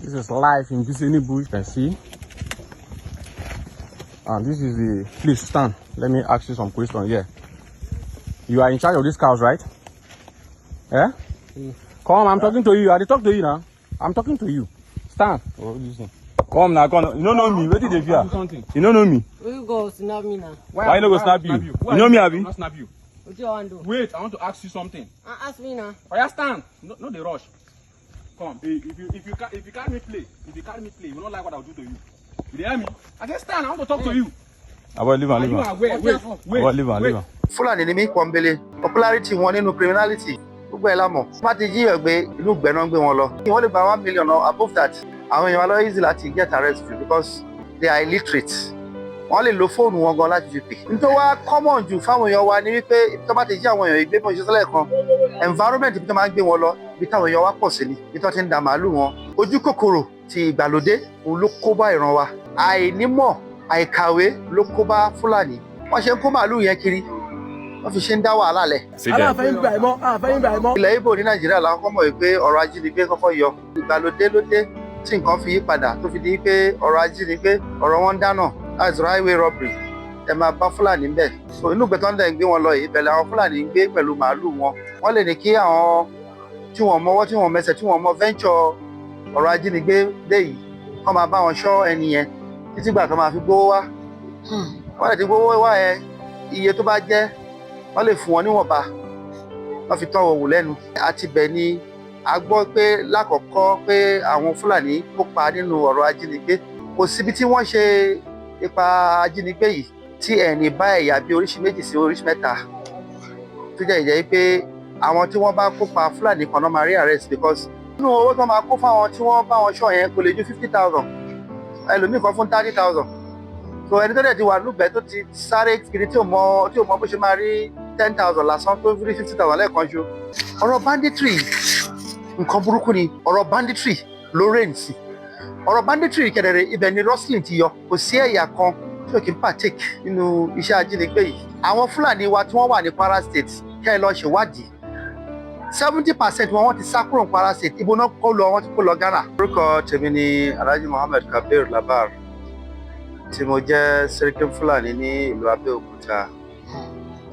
This is live in Biseni Bush, you can see. And this is the, please stand. Let me ask you some questions here. You are in charge of these cows, right? Yeah? Come, I'm talking to you. I talk to you now. I'm talking to you. Stand. Oh, listen. Come now, come. You don't know me. Where did they fear? You don't know me. You go snap me now. Why you not go snap you? You know me, Abi? Not snap you. What you want to do? Wait, I want to ask you something. Ask me now. Oh, yeah, stand. No, they rush. Come. If you carry me play, you will not like what I'll do to you. You hear me? I said stand. I want to talk to you. I will leave and leave. Wait. Fulani ni mi Kwambele. Popularity wọn nínú criminality. Gbogbo ẹ̀ la mọ̀. Má ti jí ọ̀gbẹ́ inú gbẹ̀nà gbé wọn lọ. Wọ́n lè gba 1 million or above that. Àwọn èèyàn wa lọ easy láti get arrested because they are illiterate. Wọ́n lè lo fóònù wọn gan láti fi pè. Nítorí wá common jù fáwọn èèyàn wa ni wípé ibi tó bá ti jí àwọn èèyàn ìgbé bọ́ ìṣẹ́ sọ́lẹ̀ kan. Environment ibi tó máa ń gbé wọn lọ ibi táwọn èèyàn wa pọ̀ sí ni. Ibi tó ti ń da màálù wọn. Ojú kòkòrò ti ìgbàlódé òun ló kó bá ìran wa. Àìnímọ̀ àìkàwé ló kó bá Fúlàní. Wọ́n ṣe ń kó màálù yẹn kiri. Wọ́n fi ṣe ń dá wàhálà lẹ̀. Ilẹ̀ Ìgbò ní Nàìjíríà làwọn kọ́ mọ̀ pé ọ̀rọ̀ ajínigbé kọ́kọ́ yọ. Ìgbàlódé ló dé tí nǹkan fi yí padà tó fi di pé ọ̀rọ̀ ajínigbé ọ̀rọ̀ wọn ń dáná. That's highway robbery. Ẹ máa bá Fúlàní ń bẹ̀. So inú ìgbẹ́ tó ń dẹ̀ ń gbé wọn lọ yìí bẹ̀rẹ̀ àwọn Fúlàní ń gbé pẹ̀lú màálù wọn. Wọ́n lè ní kí àwọn tí wọ́n mọwọ́ tí wọ́n mẹsẹ̀ tí wọ́n mọ venture ọ̀rọ̀ ajínigbé dé yìí kọ́ máa bá wọn ṣọ́ ẹni yẹn títí gbà kan máa fi gbówó wá. Wọ́n lè ti gbówó wá yẹn iye tó bá jẹ́ wọ́n lè fún wọn níwọ̀nba wọ́n fi tọ́ wọn wò lẹ́nu. Àti bẹ̀ ni a gbọ́ pé lákọ̀ọ́kọ́ pé àwọn Fúlàní kópa nínú ọ̀rọ̀ ajínigbé. Kò síbi tí wọ́n ṣe ipa ajínigbé yìí tí ẹni bá ẹ̀yà bí oríṣi méjì sí oríṣi mẹ́ta tó jẹ́ ìjẹ́ pé àwọn tí wọ́n bá kópa Fúlàní kan náà máa rí arrest because nínú owó tó máa kó fáwọn tí wọ́n bá wọn ṣọ́ yẹn kò lè ju 50,000 ẹlòmíì kan fún 30,000. So ẹni tó dẹ̀ ti wà lùgbẹ́ tó ti sáré kiri tí ò mọ bó ṣe máa rí 10,000 lásán tó rí 50,000 lẹ́ẹ̀kan ṣo. Ọ̀rọ̀ banditry nǹkan burúkú ni ọ̀rọ̀ banditry ló reign sí. Ọ̀rọ̀ banditry kẹ̀dẹ̀rẹ̀ ibẹ̀ ni rustling ti yọ. Kò sí ẹ̀yà kan tí ò kí ń partake nínú iṣẹ́ ajínigbé yìí. Àwọn Fúlàní wa tí wọ́n wà ní Kwara State kẹ́ ẹ lọ ṣèwádìí 70% wọn ti sá kúrò ní Kwara State. Ibo náà kó lọ wọ́n ti kó lọ Ghana. Orúkọ tèmi ni Alhaji Muhammed Kabir Labar tí mo jẹ́ Sẹ́ríkí Fúlàní ní ìlú Abẹ́òkúta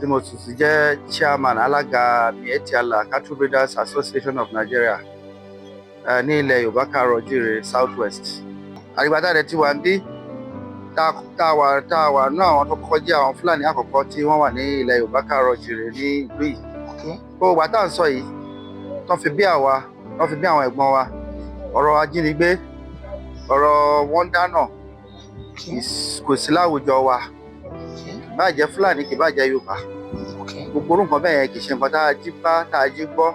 tí mo tún jẹ́ chairman alága Miyetti Allah Cattle Breeders Association of Nigeria ní ilẹ̀ Yorùbá Káàárọ̀-o-jíire South West. Àgbàdá rẹ̀ ti wà ń bí tá a wà náà àwọn tó kọ́kọ́ jẹ́ àwọn Fúlàní àkọ́kọ́ tí wọ́n wà ní ilẹ̀ Yorùbá Káàárọ̀-o-jíire ní ìlú yìí. Kó wà tá à ń sọ yìí tó fi bí àwọn ẹ̀gbọ́n wa ọ̀rọ̀ ajínigbé ọ̀rọ̀ wọn dáná kò sí láwùjọ wa bá jẹ́ Fúlàní kì bá jẹ́ Yorùbá gbogbo orúkọ bẹ́ẹ̀ yẹn kì í ṣe nǹkan tá a jí bá tá a jí gbọ́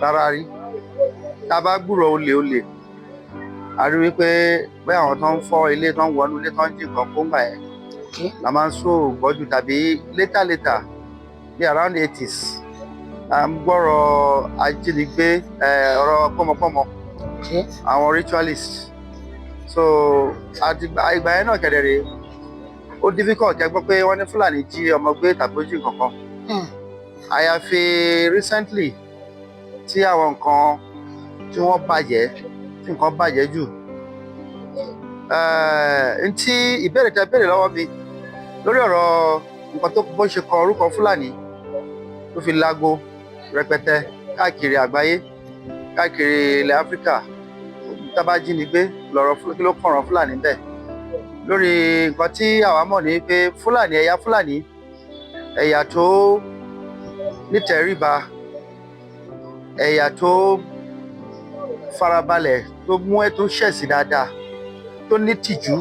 rárá rí. Tá a bá gbúrò olè a rí wípé bẹ́ẹ̀ àwọn tó ń fọ́ ilé tó ń wọnú ilé tó ń jí nǹkan kó ń gbà yẹn la máa ń sọ gbọ́jú tàbí later bí around 80s à ń gbọ́rọ̀ ajínigbé ọ̀rọ̀ pọ́mọpọ́mọ àwọn ritualists. So ìgbà yẹn náà kẹ̀dẹ̀rẹ̀ ó difficult ẹ gbọ́ pé wọ́n ní Fúlàní jí ọmọ gbé tàbí ó jí kankan. Àyàfi recently tí àwọn nǹkan tí wọ́n bàjẹ́ tí nǹkan bàjẹ́ jù. Ntí ìbéèrè tẹ́ béèrè lọ́wọ́ mi lórí ọ̀rọ̀ nǹkan tó bó ṣe kọ orúkọ Fúlàní tó fi lágbo rẹpẹtẹ káàkiri àgbáyé káàkiri ilẹ̀ Áfíríkà tábà jínigbé lọ́rọ̀ kí ló kọ̀ràn Fúlàní bẹ́ẹ̀. Lórí nǹkan tí àwa mọ̀ ní pé Fúlàní ẹ̀yà Fúlàní ẹ̀yà tó nítẹríba ẹ̀yà tó farabalẹ̀ tó mú ẹ tó ṣẹ̀sìn dáadáa tó ní tìjú.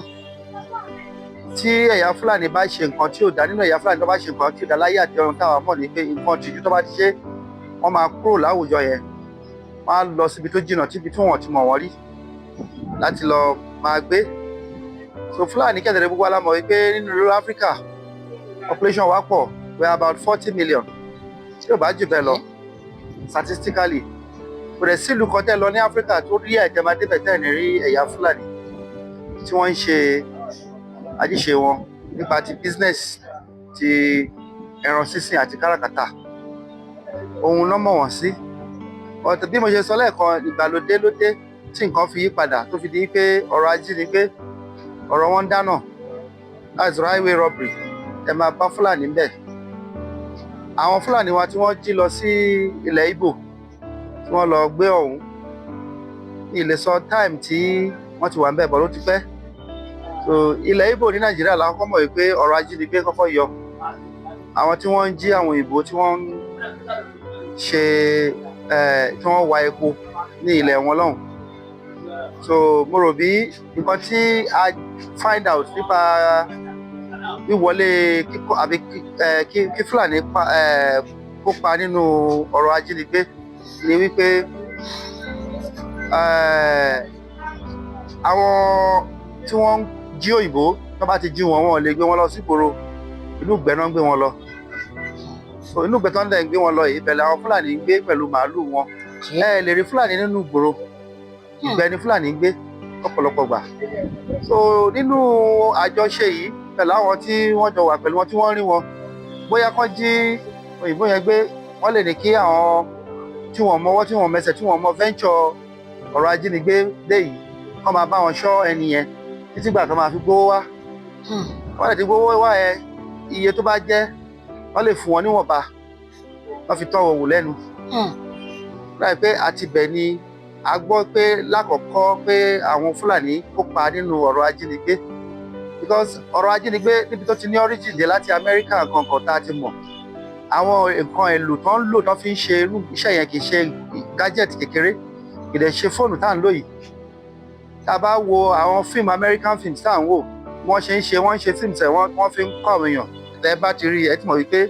Tí ẹ̀yà Fúlàní bá ṣe nǹkan tí ò dá nínú ẹ̀yà Fúlàní tó bá ṣe nǹkan tí ò dá láyé àti ọ̀run táwa mọ̀ ní pé nǹkan tìjú tó bá ti ṣe wọ́n máa kúrò láwùjọ yẹn wọ́n á lọ síbi tó jìnnà tíbi tí wọ́n ti mọ̀ wọ́n rí láti lọ máa gbé. So Fúlàní kẹ̀dẹ̀rẹ̀ gbogbo alámọ̀ wípé nínú ìlú Áfíríkà population wa pọ̀ we are about 40 million tí ò bá jù bẹ́ẹ̀ lọ statistically. Kò dẹ̀ sílùú kan tẹ́ lọ ní Áfíríkà tó rí ẹ̀jẹ̀ máa débẹ̀ tẹ́ ní rí ẹ̀yà Fúlàní tí wọ́n ń ṣe àjíṣe wọn nípa ti business ti ẹran sísìn àti káràkátà. Ohun náà mọ̀ wọ́n sí. Bí mo ṣe sọ lẹ́ẹ̀kan ìgbàlódé ló dé tí nǹkan fi yí padà tó fi di pé ọ̀rọ̀ ajínigbé ọ̀rọ̀ wọn dáná that's highway robbery ẹ máa bá Fúlàní ńbẹ̀. Àwọn Fúlàní wa tí wọ́n jí lọ sí ilẹ̀ Ìgbò tí wọ́n lọ gbé ọ̀hún ní ilé sọ time tí wọ́n ti wà ń bẹ̀ bọ̀ ló ti pẹ́. So ilẹ̀ Ìgbò ní Nàìjíríà làwọn kọ́ mọ̀ wípé ọ̀rọ̀ ajínigbé kọ́kọ́ yọ. Àwọn tí wọ́n ń jí àwọn òyìnbó tí wọ́n ń ṣe tí wọ́n wa epo ní ilẹ̀ wọn lọ́hùn. So mo rò bí nǹkan tí a find out nípa wíwọlé kíkọ́ àbí kí Fúlàní kópa nínú ọ̀rọ̀ ajínigbé ni wípé àwọn tí wọ́n ń jí òyìnbó tó bá ti jí wọn wọn lè gbé wọn lọ sígboro inú ìgbẹ́ náà ń gbé wọn lọ. So inú ìgbẹ́ tó ń dẹ̀ ń gbé wọn lọ yìí bẹ̀rẹ̀ àwọn Fúlàní ń gbé pẹ̀lú màálù wọn. Ẹ lè rí Fúlàní nínú ìgboro ìgbẹ́ ni Fúlàní ń gbé ọ̀pọ̀lọpọ̀ gbà. So nínú àjọṣe yìí pẹ̀lú àwọn tí wọ́n jọ wà pẹ̀lú wọn tí wọ́n rí wọn bóyá kán jí òyìnbó yẹn gbé wọ́n lè ní kí àwọn tí wọ́n mọwọ́ tí wọ́n mẹsẹ̀ tí wọ́n mọ venture ọ̀rọ̀ ajínigbé dé yìí kán máa bá wọn ṣọ́ ẹni yẹn títí gbà tó máa fi gbówó wá. Wọ́n lè ti gbówó wá ẹ iye tó bá jẹ́ wọ́n lè fún wọn níwọ̀nba wọ́n fi tọ́ wọn wò lẹ́nu. Láì pé àtibẹ̀ ni a gbọ́ pé lákọ̀ọ́kọ́ pé àwọn Fúlàní kópa nínú ọ̀rọ̀ ajínigbé because ọ̀rọ̀ ajínigbé níbi tó ti ní origin dé láti Amẹ́ríkà kankan tá a ti mọ̀ àwọn nǹkan èlò tó ń lò tó fi ń ṣe irú iṣẹ́ yẹn kì í ṣe gadget kékeré kì í dẹ̀ ṣe fóònù tá à ń lò yìí. Tá a bá wo àwọn fíìmù American films tá à ń wò wọ́n ṣe fíìmù tẹ̀ wọ́n fi ń kọ́ àwọn èèyàn tẹ́ bá ti rí ẹ ti mọ̀ wípé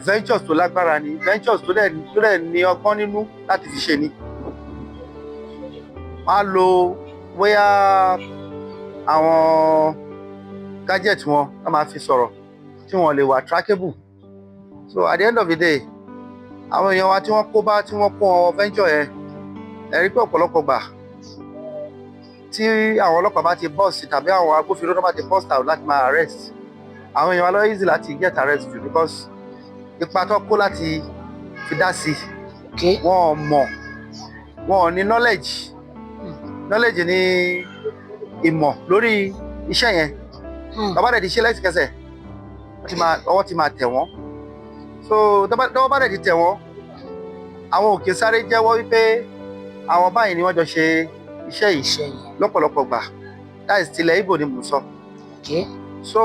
ventures tó lágbára ni ventures tó dẹ̀ ní ọgbọ́n nínú láti fi ṣe ni. Wọ́n á lo bóyá àwọn gadget wọn wọ́n máa fi sọ̀rọ̀ tí wọ́n lè wà trackable. So at the end of the day àwọn èèyàn wa tí wọ́n kó bá tí wọ́n kó wọn venture yẹn ẹ rí pé ọ̀pọ̀lọpọ̀ gbà tí àwọn ọlọ́pàá bá ti bust tàbí àwọn agbófinró tó bá ti bust out láti máa arrest àwọn èèyàn wa lọ easy láti get arrest jù because ipa tó kó láti fi dá sí wọn mọ̀ wọn ò ní knowledge ní ìmọ̀ lórí iṣẹ́ yẹn. Bàbá rẹ̀ ti ṣe lẹ́sìkẹsẹ̀ ọwọ́ ti máa tẹ̀ wọ́n. So tọ́wọ́ bá rẹ̀ ti tẹ̀ wọ́n àwọn òkè sáré jẹ́wọ́ wípé àwọn báyìí ni wọ́n jọ ṣe iṣẹ́ yìí lọ́pọ̀lọpọ̀ gbà that is tilẹ̀ Ìgbò ni mò ń sọ. So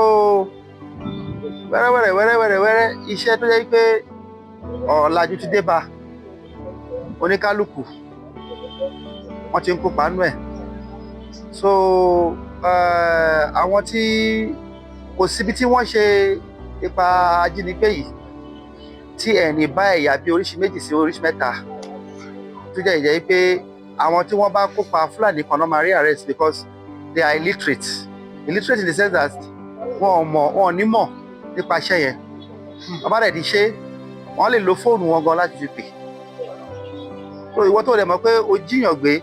wẹ́rẹ́wẹ́rẹ́ iṣẹ́ tó jẹ́ pé ọ̀làjú ti dé bá oníkálukú wọ́n ti ń kópa nú ẹ̀. So àwọn tí kò síbi tí wọ́n ṣe ipa ajínigbé yìí tí ẹni bá ẹ̀yà bí oríṣi méjì sí oríṣi mẹ́ta tó jẹ́ ìjẹ́ pé àwọn tí wọ́n bá kópa Fúlàní kan náà máa rí arrest because they are illiterate in the sense that wọn ò ní mọ̀ nípa iṣẹ́ yẹn. Bàbá rẹ̀ ti ṣe wọ́n lè lo fóònù wọn gan láti fi pè. So ìwọ tó dẹ̀ mọ̀ pé o jíyàn gbé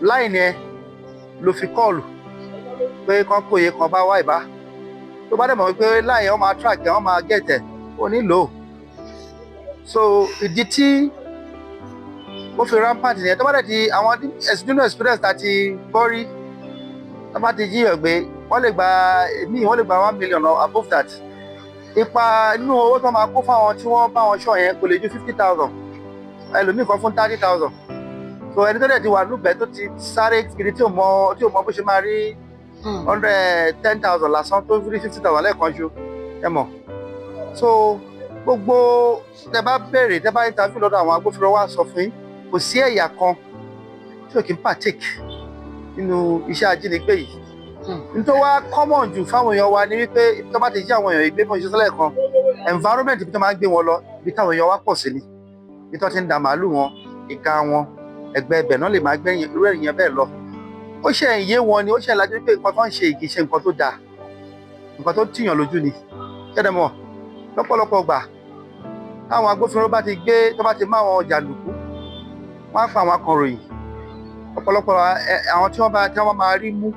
láìní ẹ ló fi kọ́ọ̀lù pé kán kóye kan bá wá ìbá tó bá dẹ̀ mọ̀ wípé láì wọ́n máa track ẹ̀ wọ́n máa get ẹ̀ ò ní lò ó. So ìdí tí ó fi rampant nìyẹn tó bá dẹ̀ ti àwọn nínú experience tá ti gbọ́ rí tó bá ti jíyàn gbé wọ́n lè gba 1 million or above that. Ipa inú owó tó máa kó fáwọn tí wọ́n bá wọn ṣọ́ yẹn kò lè ju 50,000 ẹlòmíì kan fún 30,000. So ẹni tó dẹ̀ ti wà lúbẹ̀ẹ́ tó ti sáré kiri tí ò mọ bó ṣe máa rí 110,000 lásán tó rí 50,000 lẹ́ẹ̀kan ṣo ẹ mọ̀. So gbogbo tẹ bá béèrè tẹ bá interview lọ́dọ̀ àwọn agbófinró wa sọ fún yín kò sí ẹ̀yà kan tí ò kí ń partake nínú iṣẹ́ ajínigbé yìí. Nítorí wá common jù fáwọn èèyàn wa ni wípé tó bá ti jí àwọn èèyàn ìgbé fún ìṣẹ́sílẹ̀ kan environment ibi tó máa ń gbé wọn lọ ibi táwọn èèyàn wa pọ̀ sí ni ibi tó ti ń da màálù wọn ìka wọn ẹgbẹ́ ibẹ̀ náà lè máa gbé irú èèyàn bẹ́ẹ̀ lọ. Ó ṣe ìyé wọn ni ó ṣe ìlàjú pé nǹkan tó ń ṣe ìgì ṣe nǹkan tó dáa nǹkan tó tìyàn lójú ni kẹ́dẹ̀ mọ̀ lọ́pọ̀lọpọ̀ gbà táwọn agbófinró bá ti gbé tó bá ti má àwọn jàǹdùkú wọ́n á pa àwọn akọ̀ròyìn ọ̀pọ̀lọpọ̀ àwọn tí wọ́n máa rí mú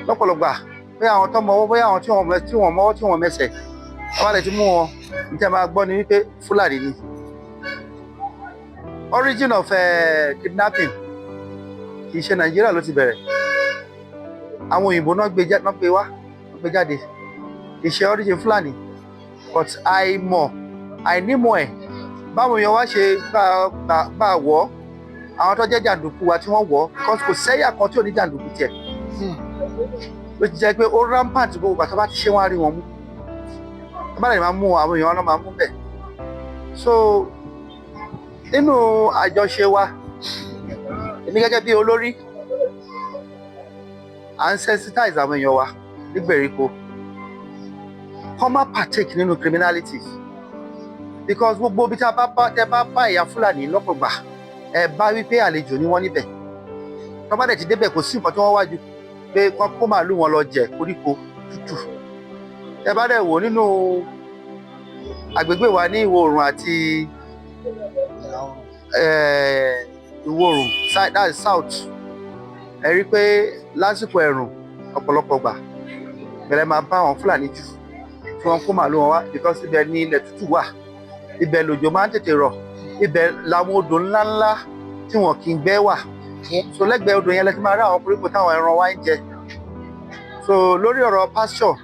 lọ́pọ̀lọpọ̀ pé àwọn tó mọwọ́ bóyá àwọn tí wọ́n mọwọ́ tí wọ́n mẹsẹ̀ wọ́n bá lè ti mú wọn níta máa gbọ́ ni wípé Fúlàní ni origin of kidnapping kì í ṣe Nàìjíríà ló ti bẹ̀rẹ̀ àwọn òyìnbó náà gbé jáde kì í ṣe origin Fulani but àìnímọ̀ ẹ̀ báwọn èèyàn wá ṣe gbà wọ́ àwọn tó jẹ́ jàǹdùkú wa tí wọ́n wọ̀ because kò sẹ́yà kan tí ò ní jàǹdùkú tiẹ̀ ló ti jẹ́ pé ó rampant gbogbo àti bá ti ṣe wọ́n á rí wọn mú bá lè máa mú àwọn èèyàn náà máa mú bẹ̀ so nínú àjọṣe wa èmi gẹ́gẹ́ bí olórí à ń sensitize àwọn èèyàn wa nígbèríko kọ́ má partake nínú criminality because gbogbo ibi tí tẹ bá bá ẹ̀yà Fúlàní lọ́pọ̀ gbà ẹ bá wípé àlejò ni wọ́n níbẹ̀ tó bá dẹ̀ ti débẹ̀ kò sí nǹkan tí wọ́n wájú pé kó màálù wọn lọ jẹ koríko tútù ẹ bá dẹ̀ wò nínú agbègbè wa ní ìwọ̀ oòrùn àti ìwọ̀ oòrùn that is south ẹ rí pé lásìkò ẹ̀rùn ọ̀pọ̀lọpọ̀ gbà bẹ̀rẹ̀ máa bá àwọn Fúlàní jù tí wọ́n kó màálù wọn wá because ibẹ̀ ní ilẹ̀ tútù wà ibẹ̀ lòjò máa ń tètè rọ̀ ibẹ̀ làwọn odò ńláńlá tí wọn kì í gbẹ́ wà so lẹ́gbẹ̀ẹ́ odò yẹn lẹ ti máa rí àwọn koríko táwọn ẹran wa ń jẹ so lórí ọ̀rọ̀ pasture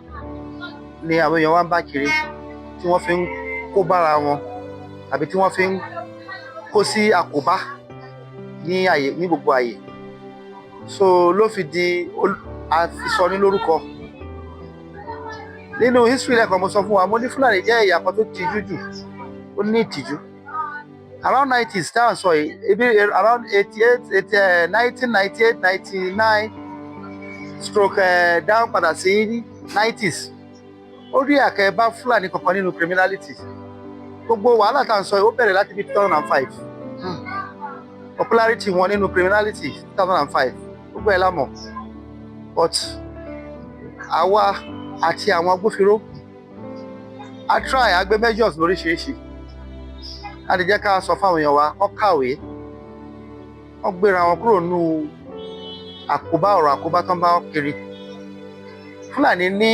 ni àwọn èèyàn wa ń bá kiri tí wọ́n fi ń kó bára wọn àbí tí wọ́n fi ń kó sí àkóbá ní gbogbo àyè so ló fi di àfisọnilórúkọ nínú history lẹ́kọ̀ọ́ mo sọ fún wa mo ní Fúlàní jẹ́ ẹ̀yà kan tó tijú jù ó ní ìtìjú around 90s táwọn sọ yìí ebi around 1998-99 stroke down padà sí 90s ó rí àkẹ́bá Fúlàní kankan nínú criminality gbogbo wàhálà tá à ń sọ yìí ó bẹ̀rẹ̀ láti bí 2005 popularity wọn nínú criminality 2005 gbogbo ẹ̀ lámọ̀ but àwa àti àwọn agbófinró a try agbé measures lóríṣiríṣi a lè jẹ́ ká sọ fáwọn èèyàn wa wọ́n kàwé wọ́n gbéra wọn kúrò nínú ọ̀rọ̀ àkóbá tó ń bá wọn kiri Fúlàní ní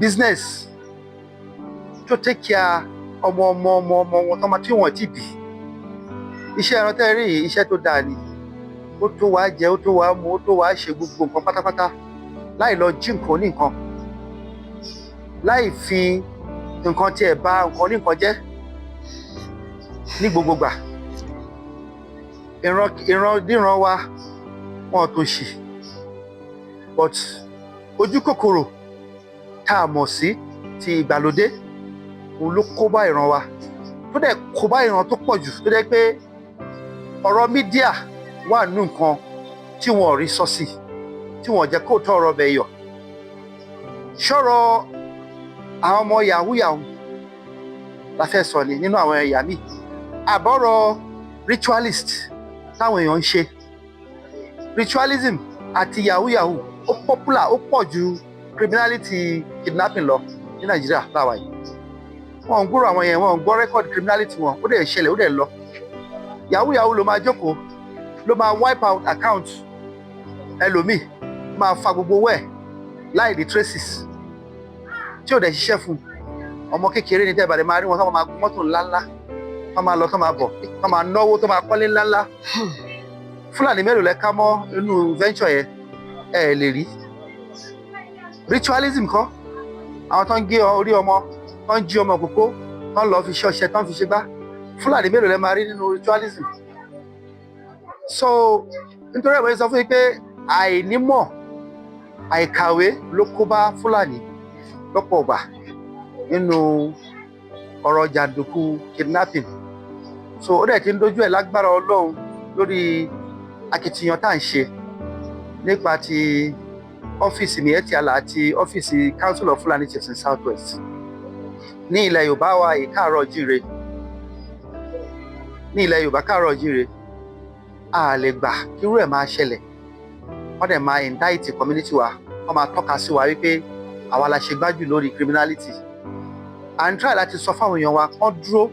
business tó take care ọmọ wọn tó máa tí wọ́n ti bì iṣẹ́ ẹran tẹ́ rí iṣẹ́ tó dáa ni ó tó wàá jẹ ó tó wàá mu ó tó wàá ṣe gbogbo nǹkan pátápátá láì lọ jí nǹkan ní nǹkan láì fi nǹkan tiẹ̀ bà nǹkan ní nǹkan jẹ́ ní gbogbo gbà ìran wa wọn tó ṣì but ojú kòkòrò tá a mọ̀ sí ti ìgbàlódé òun ló kó bá ìran wa tó dẹ̀ kó bá ìran tó pọ̀ jù tó dẹ̀ pé ọ̀rọ̀ mídíà wà nínú nǹkan tí wọn ò rí sọ sí tí wọn ò jẹ́ kó tọ́ ọ̀rọ̀ bẹ̀ yọ ṣọ́rọ̀ àwọn ọmọ yahoo la fẹ́ sọ ni nínú àwọn ẹ̀yà míì àbọ̀rọ̀ ritualist táwọn èèyàn ń ṣe ritualism àti yahoo ó popular ó pọ̀ ju criminality kidnapping lọ ní Nàìjíríà láwa yìí wọn ń gbúrò àwọn yẹn wọn ń gbọ́ record criminality wọn ó dẹ̀ ṣẹlẹ̀ ó dẹ̀ lọ yahoo ló máa jókòó ló máa wipe out account ẹlòmíì máa fa gbogbo owó ẹ̀ láì ní traces tí ò dẹ̀ ṣiṣẹ́ fún ọmọ kékeré ní tẹ́ẹ̀bàdé máa rí wọn tó máa gun mọ́tò ńláńlá tó máa lọ tó máa bọ̀ tó máa náwó tó máa kọ́lé ńláńlá Fúlàní mélòó lẹ ká mọ́ inú venture yẹn ẹ lè rí ritualism kọ́ àwọn tó ń gé orí ọmọ tó ń jí ọmọ kókó tó ń lọ fi ṣe ọṣẹ tó ń fi ṣe gbá Fúlàní mélòó lẹ máa rí nínú ritualism so nítorí ẹ̀wọ̀n sọ fún yín pé àìnímọ̀ àìkàwé ló kó bá Fúlàní lọ́pọ̀ ọgbà nínú ọ̀rọ̀ jàǹdùkú kidnapping so ó dẹ̀ ti ń dojú ẹ̀ lágbára Ọlọ́run lórí akitiyan tá à ń ṣe nípa ti ọ́fíìsì mietiala àti ọ́fíìsì Council of Fulani Chiefs in South West ní ilẹ̀ Yorùbá wa ìkáàárọ̀ jíire ní ilẹ̀ Yorùbá káàárọ̀ jíire a lè gbà kírú ẹ̀ máa ṣẹlẹ̀ wọ́n dẹ̀ máa indict community wa wọ́n máa tọ́ka sí wa wípé àwa la ṣe gbájú lórí criminality à ń try láti sọ fáwọn èèyàn wa kán dúró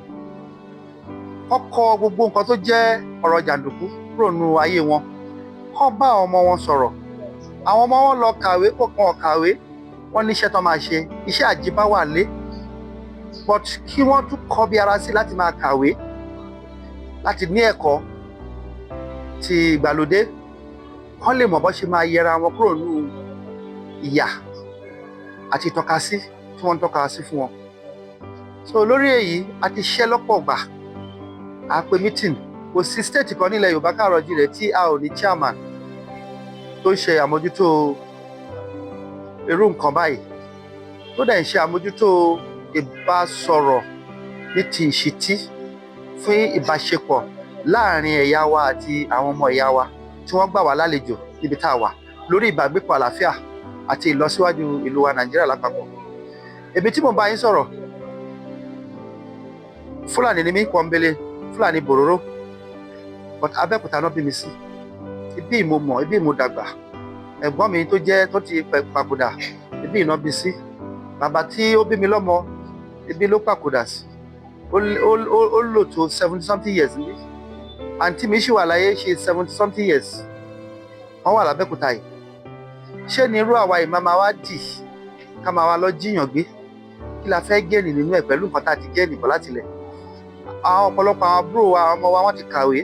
kán kọ gbogbo nǹkan tó jẹ́ ọ̀rọ̀ jàǹdùkú kúrò nínú ayé wọn kán bá àwọn ọmọ wọn sọ̀rọ̀ àwọn ọmọ wọn lọ kàwé kọ̀ọ̀kan ọ̀kàwé wọ́n níṣẹ́ tó máa ṣe iṣẹ́ àjíbá wà lé but kí wọ́n tún kọ́ bí ara sí láti máa kàwé láti ní ẹ̀kọ́ ti ìgbàlódé kán lè mọ̀ bó ṣe máa yẹra wọn kúrò nínú ìyà àti ìtọ́kasí tí wọ́n ń tọ́ka sí fún wọn. So lórí èyí a ti ṣiṣẹ́ lọ́pọ̀ gbà, a pe meeting. Kò sí state kan nílẹ̀ Yorùbá káàrọ̀-o-jíire tí a ò ní chairman tó ń ṣe àmójútó irú nǹkan báyìí, tó dẹ̀ ń ṣe àmójútó ìbásọ̀rọ̀ ní ti ìṣítí fún ìbáṣepọ̀ láàrin ẹ̀yà wa àti àwọn ọmọ ẹ̀yà wa tí wọ́n gbà wá lálejò níbi tá a wà lórí ìbágbépọ̀ àlàáfíà àti ìlọsíwájú ìlú wa Nàìjíríà lápapọ̀. Èmi tí mo bá yín sọ̀rọ̀, Fúlàní ni mí pọ́nbélé, Fúlàní bòróró, but Abẹ́òkúta náà bí mi sí. Ibí mo mọ̀, ibí mo dàgbà. Ẹ̀gbọ́n mi tó ti papòdà, ibí iná bí sí. Bàbá tí ó bí mi lọ́mọ, ibí ló papòdà sí. Ó lò tó 70 something years níbí. Àǹtí mi ṣì wà láyé, ṣe 70 something years. Wọ́n wà l'Abẹ́òkúta yìí. Ṣé ni irú àwa ìmáma wa dì ká máa wá lọ jíyàn gbé? Kí la fẹ́ gẹ́nì nínú ẹ̀ pẹ̀lú nǹkan tá a ti gẹ́nì bọ̀ láti ilẹ̀? Àwọn ọ̀pọ̀lọpọ̀ àwọn àbúrò wa, àwọn ọmọ wa, wọ́n ti kàwé,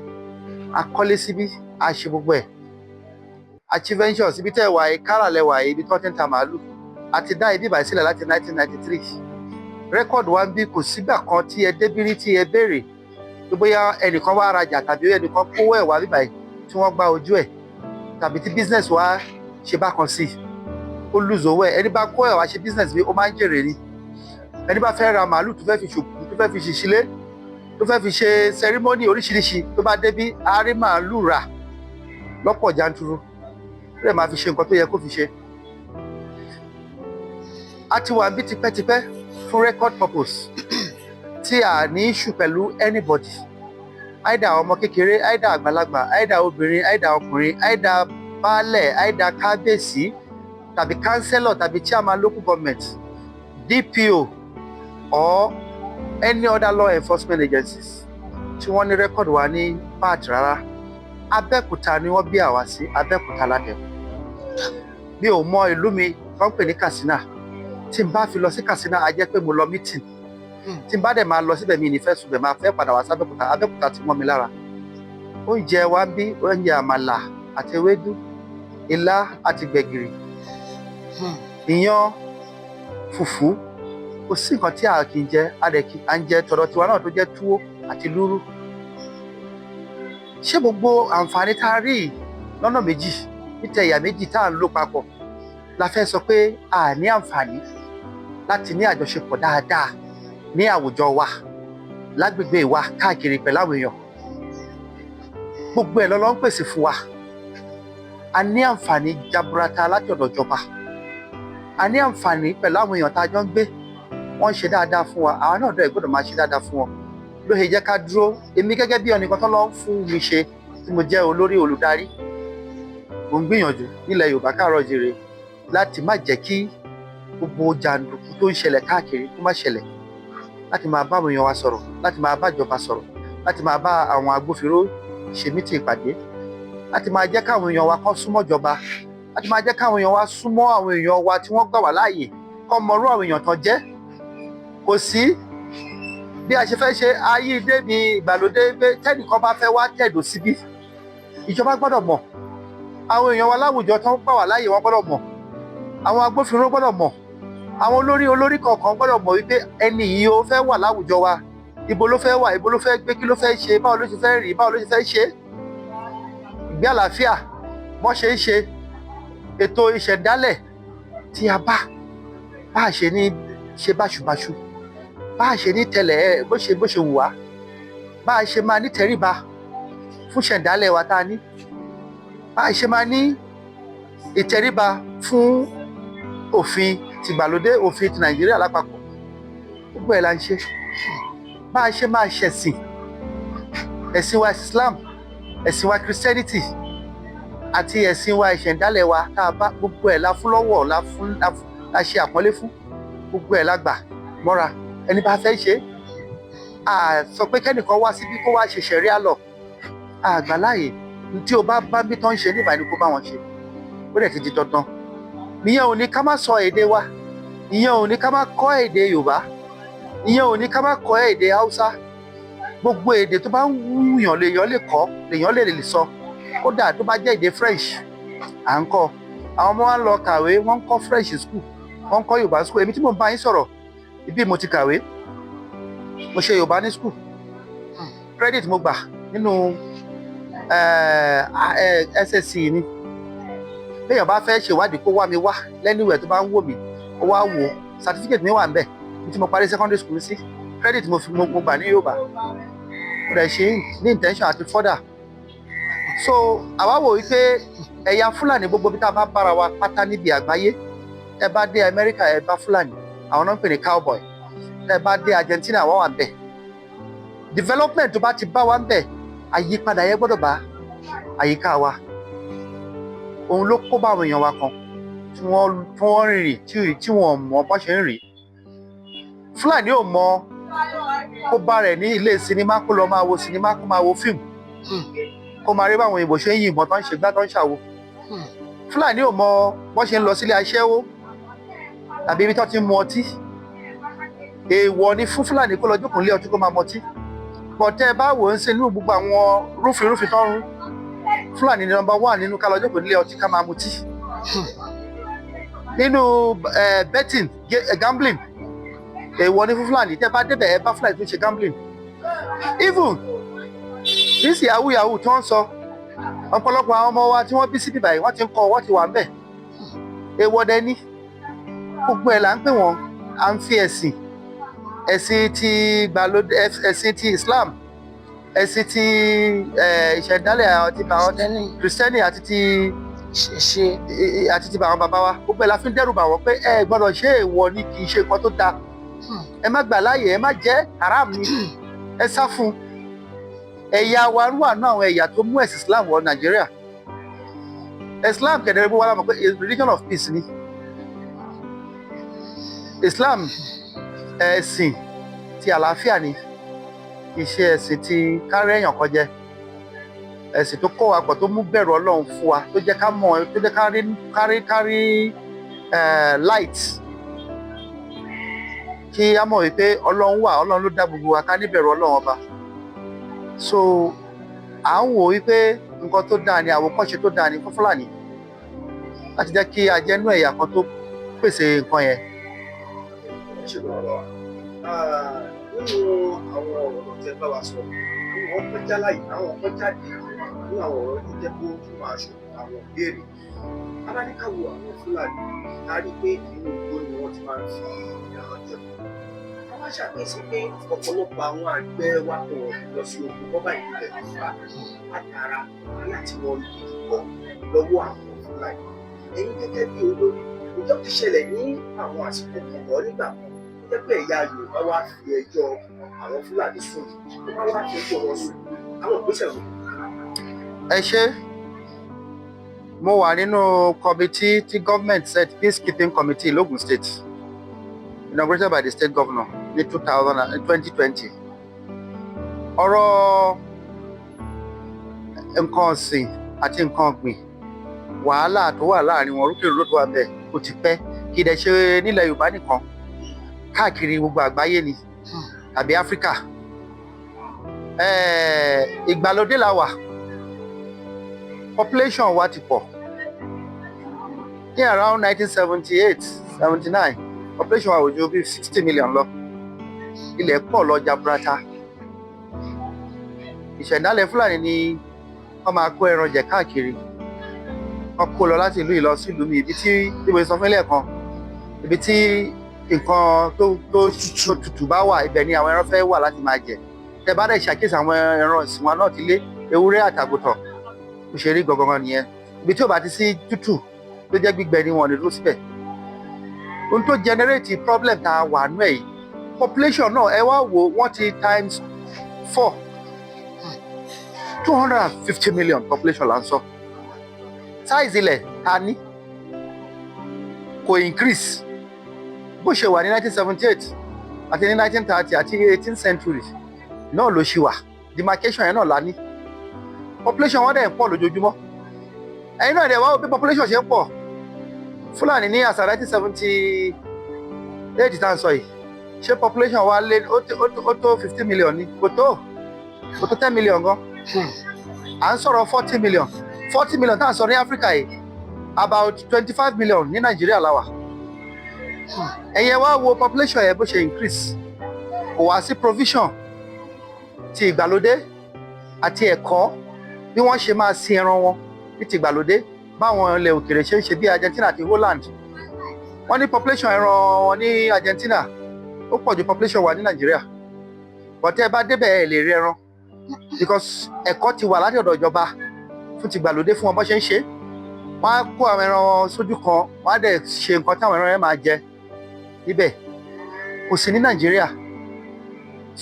a kọ́lé síbí, a ṣe gbogbo ẹ̀. Ventures ibi tẹ́ ẹ wà yìí, káràlẹ̀ wà yìí, ibi tí wọ́n ti ń ta màálù, a ti dá ibi ìbàyìí sílẹ̀ láti 1993. Rẹ́kọ̀dù wa ń bí kò sígbà kan tí ẹ débírí tí ẹ béèrè pé bóyá ẹnìkan wá rajà tàbí ẹnìkan kówó ẹ̀ wá bíbàyìí tí wọ́n gba ojú ẹ̀, tàbí tí business wa ṣe bákan sí i, ó lùzò owó ẹ̀. Ẹni bá kó ẹ̀ wá ṣe business bí ó máa ń jèrè ni. Ẹni bá fẹ́ ra màálù tó fẹ́ fi ṣòkú, tó fẹ́ fi ṣìṣílé, tó fẹ́ fi ṣe sẹrímọ́nì oríṣiríṣi, tó bá débí á rí màálù rà lọ́pọ̀ janturu, ó lè máa fi ṣe nǹkan tó yẹ kó fi ṣe. A ti wà níbí tipẹ́tipẹ́ fún record purpose tí a ní issue pẹ̀lú anybody, either ọmọ kékeré, either àgbàlagbà, either obìnrin, either ọkùnrin, either baálẹ̀, either kábíyèsí tàbí councillor tàbí chairman local government, DPO or any other law enforcement agencies tí wọ́n ní record wa ní part rárá. Abẹ́òkúta ni wọ́n bí àwa sí, Abẹ́òkúta ládẹ̀. Mi ò mọ ìlú mi tó ń pè ní Katsina. Tí n bá fi lọ sí Katsina, a jẹ́ pé mo lọ meeting. Tí n bá dẹ̀ máa lọ síbẹ̀, mi ní fẹ́ sùbẹ̀, máa fẹ́ padà wá sí Abẹ́òkúta. Abẹ́òkúta ti mọ́ mi lára. Oúnjẹ wa ń bí oúnjẹ àmàlà àti ewédú, ilá àti gbẹ̀gìrì, iyán, fùfú, kò sí nǹkan tí a kì í jẹ. À ń jẹ tọ̀dọ̀ tiwa náà tó jẹ́ túwó àti lúrú. Ṣé gbogbo àǹfààní tá a rí lọ́nà méjì, níta ẹ̀yà méjì tá à ń lò papọ̀, la fẹ́ sọ pé a ní àǹfààní láti ní àjọṣepọ̀ dáadáa ní àwùjọ wa, lágbègbè wa, káàkiri pẹ̀lú àwọn èèyàn? Gbogbo ẹ̀ lọ́lọ́ ń pèsè fún wa. A ní àǹfààní jaburata láti ọ̀dọ̀ ìjọba. A ní àǹfààní pẹ̀lú àwọn èèyàn tá a jọ ń gbé. Wọ́n ń ṣe dáadáa fún wa, àwa náà dẹ̀ gbọ́dọ̀ máa ṣe dáadáa fún wọn. Ló ṣe jẹ́ ká dúró. Èmi gẹ́gẹ́ bí ẹnìkan tó lọ ń fún mi ṣe, tí mo jẹ́ olórí olùdarí, mo ń gbìyànjú nílẹ̀ Yorùbá káàrọ̀-o-jíire láti má jẹ́ kí gbogbo jàǹdùkú tó ń ṣẹlẹ̀ káàkiri kó má ṣẹlẹ̀, láti máa bá àwọn èèyàn wa sọ̀rọ̀, láti máa bá ìjọba sọ̀rọ̀, láti máa bá àwọn agbófinró ṣe mítìn ìpàdé, láti máa jẹ́ káwọn èèyàn wa kán súnmọ́ ìjọba, láti máa jẹ́ káwọn èèyàn wa súnmọ́ àwọn èèyàn wa tí wọ́n gbà wá láàyè, kán mọrú àwọn èèyàn tán jẹ́. Kò sí bí a ṣe fẹ́ ṣe ayé débi ìgbàlódé pé tẹ́nìkan bá fẹ́ wá tẹ̀dó síbí, ìjọba gbọ́dọ̀ mọ̀. Àwọn èèyàn wa láwùjọ tán gbà wá láàyè wọ́n gbọ́dọ̀ mọ̀. Àwọn agbófinró gbọ́dọ̀ mọ̀. Àwọn olórí kọ̀ọ̀kan gbọ́dọ̀ mọ̀ wípé ẹni yìí ó fẹ́ wà láwùjọ wa, ibo ló fẹ́ wà, ibo ló fẹ́ gbé, kí ló fẹ́ ṣe, báwo ló ṣe fẹ́ rìn, báwo ló ṣe fẹ́ ṣe. Ìgbé àlàáfíà bọ́n ṣe ń ṣe ètò ìṣẹ̀dálẹ̀ tí a bá a ṣe ní ṣe báṣubàṣu, bá a ṣe ní tẹ̀lẹ̀ bó ṣe wù wá, bá a ṣe máa ní tẹríba fún ṣẹ̀dálẹ̀ wa tá a ní, bá a ṣe máa ní ìtẹríba fún òfin tìgbàlódé, òfin ti Nàìjíríà lápapọ̀. Gbogbo ẹ̀ la ń ṣe. Bá a ṣe máa ṣẹ̀sìn, ẹ̀sìn wa Islam, ẹ̀sìn wa Christianity àti ẹ̀sìn wa ìṣẹ̀dálẹ̀ wa tá a bá, gbogbo ẹ̀ la fún lọ́wọ́, la ṣe àpọ́nlé fún. Gbogbo ẹ̀ la gbà mọ́ra. Ẹni bá fẹ́ ṣe, a sọ pé kẹ́nìkan wá síbí kó wá ṣe ṣẹ̀ríà lọ. Àgbà láàyè tí o bá bí tán ń ṣe nígbà ni kó bá wọn ṣe. Ó dẹ̀ ti di dandan. Ìyẹn ò ní ká má sọ èdè wa, ìyẹn ò ní ká má kọ́ èdè Yorùbá, ìyẹn ò ní ká má kọ́ èdè Haúsá, gbogbo èdè tó bá ń wúyàn lèèyàn lè kọ́ lèèyàn lè sọ, kódà tó bá jẹ́ èdè French à ń kọ́. Àwọn ọmọ wa ń lọ kàwé, wọ́n ń kọ́ French school, wọ́n ń kọ́ Yorùbá school. Èmi tí mo bá yín sọ̀rọ̀ ibi mo ti kàwé, mo ṣe Yorùbá ní school, credit mo gbà nínú SSC ni. Béèyàn bá fẹ́ ṣèwádìí kó wá mi wá lẹ́niwẹ̀ tó bá ń wò mí, ó wá wò certificate mi wà ń bẹ̀ tí mo parí secondary school sí, credit mo gbà ní Yorùbá, mo dẹ̀ ṣe ní intention àti further. So àwa wò wípé ẹ̀yà Fúlàní gbogbo bí tá a bá bára wa pátá níbi àgbáyé, ẹ bá dé Amẹ́ríkà ẹ bá Fúlàní, àwọn náà ń pè ní cowboy, ẹ bá dé Argentina wọ́n wà ń bẹ̀. Development tó bá ti bá wa ń bẹ̀, àyípadà yẹn gbọ́dọ̀ bá àyíká wa. Òun ló kó bá àwọn èèyàn wa kan tí wọ́n rìnrìn tí wọ́n mọ bó ṣe ń rìn. Fúlàní ò mọ kó bá rẹ̀ ní ilé sinimá kó lọ máa wo sinimá kó máa wo fíìmù, kó máa rí báwọn òyìnbó ṣe ń yìnbọn tó ń ṣe gbá tó ń ṣàwo. Fúlàní ò mọ bó ṣe ń lọ sílé aṣẹ́wó tàbí ibi tó ti ń mu ọtí. Èèwọ̀ ni fún Fúlàní kó lọ jókòó lé ọtí kó máa mọtí. Bọ̀tẹ́ bá wò ó ń ṣe nínú gbogbo àwọn rúfin tó ń rún, Fúlàní ni number 1 nínú ká lọ jókòó nílé ọtí ká máa mutí. Nínú betting, gambling, èèwọ̀ ni fún Fúlàní. Tẹ́ bá débẹ̀ ẹ bá Fúlàní tó ń ṣe gambling. Even this yahoo tó ń sọ, ọ̀pọ̀lọpọ̀ àwọn ọmọ wa tí wọ́n bí síbí báyìí wọ́n ti ń kọ́, wọ́n ti wà ń bẹ̀. Èèwọ̀ dẹ ní gbogbo ẹ̀ là ń pè wọ́n, à ń fi ẹ̀sìn ti gbàlódé, ẹ̀sìn ti Islam, ẹ̀sìn ti ìṣẹ̀dálẹ̀ àti àwọn Kristẹni àti ti àwọn bàbá wa, gbogbo ẹ̀ la fi ń dẹ́rù bà wọ́n pé ẹ gbọ́dọ̀ ṣe èèwọ̀ ni, kì í ṣe nǹkan tó dáa. Ẹ má gbà láàyè, ẹ má jẹ́ haram ni, ẹ sá fún. Ẹ̀yà wa wà náà àwọn ẹ̀yà tó mú ẹ̀sìn Islam wọ Nàìjíríà. Islam kẹ̀dẹ̀rẹ̀ gbogbo wa la mọ̀ pé religion of peace ni. Islam ẹ̀sìn ti àlàáfíà ni, kì í ṣe ẹ̀sìn ti kárí èèyàn kan jẹ. Ẹ̀sìn tó kọ́ wa pọ̀, tó mú bẹ̀rù Ọlọ́run fún wa, tó jẹ́ ká mọ̀, tó jẹ́ kárí light, kí á mọ̀ wípé Ọlọ́run wà, Ọlọ́run ló dá gbogbo wa, ká níbẹ̀rù Ọlọ́run ọba. So à ń wò wípé nǹkan tó dáa ni, àwòkọ́ṣe tó dáa ni fún Fúlàní láti jẹ́ kí a jẹ́ nú ẹ̀yà kan tó pèsè nǹkan yẹn. Nínú àwọn ọ̀rọ̀ tẹ́ bá wa sọ, àwọn ọ̀pọ̀ jáláyé, àwọn ọ̀pọ̀ jáde nínú àwọn ọ̀rọ̀ tó jẹ́ kó tún máa ṣe àwọn ìbéèrè. Aláníkàwò àwọn Fúlàní a rí pé inú igbó ni wọ́n ti máa ń fi ẹran jẹun. Wọ́n wá ṣàkíyèsí pé ọ̀pọ̀lọpọ̀ àwọn àgbẹ̀ wa kò lọ sí oko bọ́bá ìpínlẹ̀ Yorùbá látara láti wọ́n kọ́ lọ́wọ́ àwọn Fúlàní. Ẹ̀yin gẹ́gẹ́ bí olórí, ìjọ ti ṣẹlẹ̀ ní àwọn àsìkò kọ̀ọ̀kan nígbà kan jẹ́ pé ẹ̀yà Yorùbá wá fi ẹjọ́ àwọn Fúlàní sùn, wọ́n wá fi ẹjọ́ wọn sùn, àwọn ìgbésẹ̀ wọn. Ẹ ṣé, mo wà nínú committee tí government set, peacekeeping committee l'Ogun State, inaugurated by the state governor ní 2020. Ọ̀rọ̀ nǹkan ọ̀sìn àti nǹkan ọ̀gbìn, wàhálà tó wà láàrin wọn, rúkèrúdò tó wà bẹ́ẹ̀ kò ti pẹ́, kì í dẹ̀ ṣe nílẹ̀ Yorùbá nìkan, káàkiri gbogbo àgbáyé ni tàbí Áfíríkà. Ìgbàlódé la wà, population wa ti pọ̀. Ní around 1978-79, population wa ò ju bí 60 million lọ. Ilẹ̀ pọ̀ lọ jaburata. Ìṣẹ̀dálẹ̀ Fúlàní ni wọ́n máa kó ẹran jẹ káàkiri. Wọ́n kó lọ láti ìlú ìlọ sí ìlú mi, ibi tí ìbò ìsọfúnlẹ̀ kan, ibi tí nǹkan tó tutù bá wà, ibẹ̀ ni àwọn ẹran fẹ́ wà láti máa jẹ. Tẹ́ bá dẹ̀ ṣàkíyèsí àwọn ẹran ìsìn wa náà ti lé, ewúrẹ́ àtàgùtàn, ó ṣe rí gangan nìyẹn. Ibi tí ò bá ti sí tútù tó jẹ́ gbígbẹ ni wọ́n lè dúró síbẹ̀. Ohun tó generate problem tá a wà nú ẹ̀ yìí, population náà ẹ wá wò wọ́n ti times 4, 250 million population là ń sọ. Size ilẹ̀ ta ní kò increase bó ṣe wà ní 1978 àti ní 1930 àti 18th century náà ló ṣì wà, demarcation yẹn náà la ní. Population wọn dẹ̀ ń pọ̀ lójoojúmọ́. Ẹ̀yin náà dẹ̀ wá wò bí population ṣe ń pọ̀. Fúlàní ní àṣà 1978 tá à ń sọ yìí, ṣé population wa lé ó tó 50 million ni? Kò tó. kò tó 10 million gan à ń sọ̀rọ̀ 40 million tá à ń sọ ní Áfíríkà yìí about 25 million ní Nàìjíríà la wà ẹ̀yẹ wá wo population yẹn bó ṣe increase kò wá sí provision ti ìgbàlódé àti ẹ̀kọ́ bí wọ́n ṣe máa sin ẹran wọn ní ti ìgbàlódé báwọn ilẹ̀ òkèèrè ṣe ń ṣe bí Argentina àti Holland wọ́n ní population ẹran wọn ní Argentina ó pọ̀ ju population wa ní Nàìjíríà bọ̀tẹ́ ẹ bá débẹ̀ ẹ lè rí ẹran because ẹ̀kọ́ ti wà láti ọ̀dọ̀ ìjọba fún ti ìgbàlódé fún wọn bó ṣe ń ṣe wọ́n á kó àwọn ẹran sójú kan wọ́n á dẹ̀ ṣe nǹkan táwọn ẹran yẹn máa jẹ níbẹ̀ kò sí ní Nàìjíríà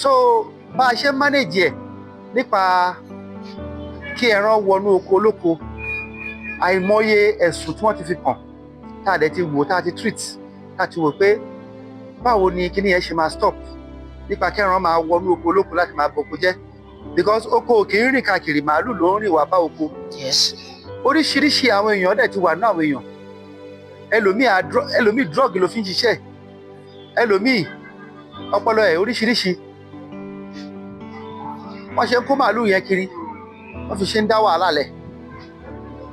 so bá a ṣe manage ẹ̀ nípa kí ẹran wọnú oko olóko àìmọye ẹ̀sùn tí wọ́n ti fi kàn tá a dẹ̀ ti wò tá a ti treat tá a ti wò pé báwo ni kíní yẹn ṣe máa stop nípa kí ẹran máa wọnú oko olóko láti máa boko jẹ́ because oko kì í rìn káàkiri màálù ló ń rìn wá bá oko oríṣiríṣi àwọn èèyàn dẹ̀ ti wà ní àwọn èèyàn ẹlòmíì drug ló fi ń ṣiṣẹ́ ẹlòmíì ọpọlọ ẹ̀ oríṣiríṣi wọ́n ṣe ń kó màálù yẹn kiri wọ́n fi ṣe ń dá wàhálà lẹ̀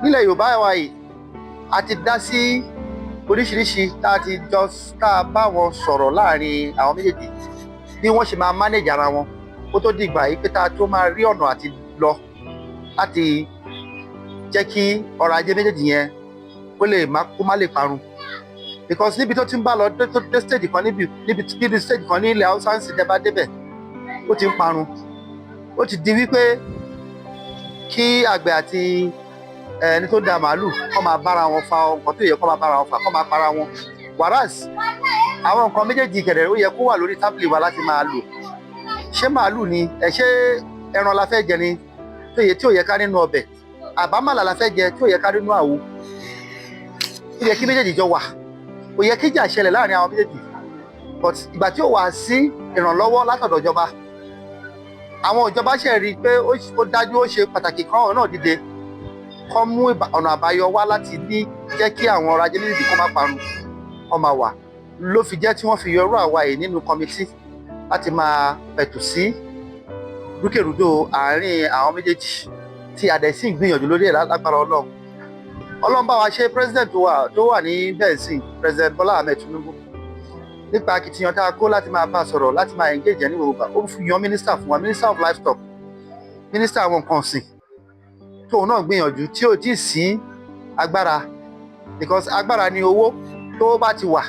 nílẹ̀ Yorùbá wa yìí a ti dá sí oríṣiríṣi tá a bá wọn sọ̀rọ̀ láàrin àwọn méjèèjì bí wọ́n ṣe máa manage ara wọn kó tó dìgbà yìí pé tá a tó máa rí ọ̀nà àti lọ láti jẹ́ kí ọrọ̀ ajé méjèèjì yẹn kó má lè parun because níbi tó ti ń bá lọ tó dé stage kan níbi stage kan ní ilẹ̀ Haúsá ń sì dẹ́ bá débẹ̀ ó ti ń parun ó ti di wípé kí àgbẹ̀ àti ẹni tó da màálù kọ́ máa bára wọn fa nǹkan tó yẹ kọ́ máa bára wọn fa kọ́ máa para wọn whereas àwọn nǹkan méjèèjì kẹ̀dẹ̀ ó yẹ kó wà lórí tábìlì wa láti máa lò ṣé màálù ni ṣé ẹran la fẹ́ jẹ ni tí ò yẹ ká nínú ọbẹ̀ àbámàlà la fẹ́ jẹ tí ò yẹ ká nínú àwo ó yẹ kí méjèèjì jọ wà ó yẹ kí ìjà ṣẹlẹ̀ láàrin àwọn méjèèjì but ìgbà tí ó wà sí ìrànlọ́wọ́ látọ̀dọ̀ ìjọba àwọn ìjọba ṣe rí i pé ó dájú ó ṣe pàtàkì kan ọ̀nà dìde kọ́ mú ọ̀nà àbáyọ wá láti ní jẹ́ kí àwọn ọrọ̀ ajé méjèèjì kó má parun kó máa wà ló fi jẹ́ tí wọ́n fi yọrú àwa yìí nínú kọmitì láti máa pẹ̀tù sí rúkèrúdò àárín àwọn méjèèjì tí àdẹ̀sí gbìyànjú lórí ẹ̀ lágbára Ọlọ́run bá wa ṣe president tó wà ní bẹ́ẹ̀sì president Bọ́lá Ahmed Tinubu nípa akitiyan tá a kó láti máa bá a sọ̀rọ̀ láti máa engage ní Yorùbá ó fi yan minister fún wa minister of livestock minister àwọn nǹkan ọ̀sìn tóun náà gbìyànjú tí ò tí ì sí agbára because agbára ni owó tó bá ti wà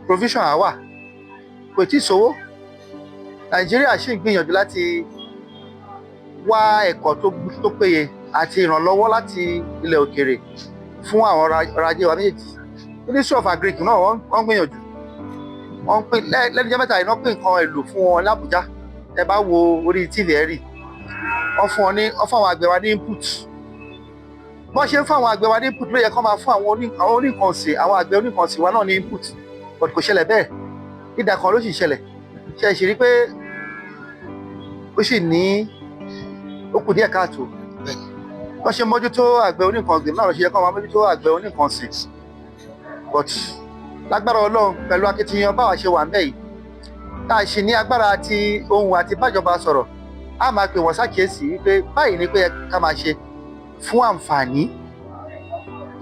provision á wà kò tí ì sówó Nàìjíríà ṣì ń gbìyànjú láti wá ẹ̀kọ́ tó péye àti ìrànlọ́wọ́ láti ilẹ̀ òkèèrè fún àwọn ọrọ̀ ajé wa méjèèjì Ministry of Agric náà wọ́n gbìyànjú wọ́n pín lẹ́nujọ́ mẹ́ta iná pín nǹkan èlò fún wọn l'Ábùjá ẹ bá wo orí TV ẹ rí wọ́n fún àwọn àgbẹ̀ wa ní input bọ́n ṣe ń fún àwọn àgbẹ̀ wa ní input ló yẹ kó máa fún àwọn oníkan ọ̀sìn àwọn àgbẹ̀ oníkan ọ̀sìn wa náà ní input but kò ṣẹlẹ̀ bẹ́ẹ̀ ìdá kan ló sì ṣẹlẹ̀ ṣe é ṣe rí pé ó sì ní ó kù díẹ̀ káàtó wọ́n ṣe mójútó àgbẹ̀ oníkan ọ̀gbìn náà ló ṣe yẹ kó máa mójútó àgbẹ̀ oníkan ọ̀sìn but lágbára Ọlọ́run pẹ̀lú akitiyan báwa ṣe wà ń bẹ̀ yìí tá a ṣì ní agbára àti ohun àti bájọba sọ̀rọ̀ a máa pè wọ́n ṣàkíyèsí wípé báyìí ni pé ká máa ṣe fún àǹfààní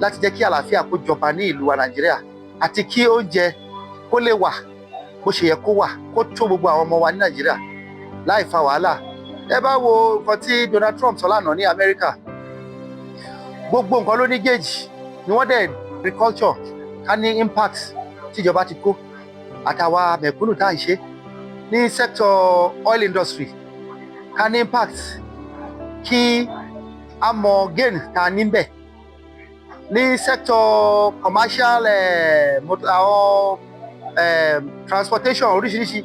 láti jẹ́ kí àlàáfíà kó jọba ní ìlú wa Nàìjíríà àti kí oúnjẹ kó lè wà bó ṣe yẹ kó wà kó tó gbogbo àwọn ọmọ wa ní Nàìjíríà láì fa wàhálà ẹ bá wo nǹkan tí Donald Trump sọ lánàá ní Amẹ́ríkà gbogbo nǹkan ló ní gauge ni wọ́n dẹ̀ agriculture ká ní impact tíjọba ti kó àtàwa mẹ̀kúnnù tá à ń ṣe ní sector oil industry ká ní impact kí a mọ gain tá a níbẹ̀ ní sector commercial àwọn transportation oríṣiríṣi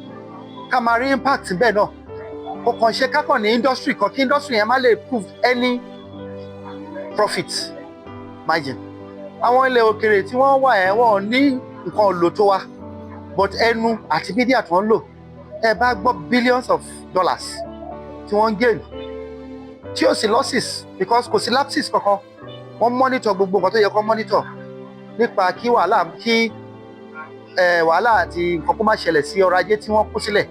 ká máa rí impact bẹ́ẹ̀ náà kò kàn ṣe kákàn ní industry kan kí industry yẹn má lè prove any profit margin àwọn ilẹ̀ òkèrè tí wọ́n wà ẹ̀ wọ́n ní nǹkan lò tó wa but ẹnu àti mídíà tí wọ́n lò ẹ bá gbọ́ billions of dollars tí wọ́n ń gain tí ó sì losses because kò sí lapses kankan wọ́n monitor gbogbo nǹkan tó yẹ kó monitor nípa kí wàhálà àti nǹkan kó má ṣẹlẹ̀ sí ọrọ̀ ajé tí wọ́n kó sílẹ̀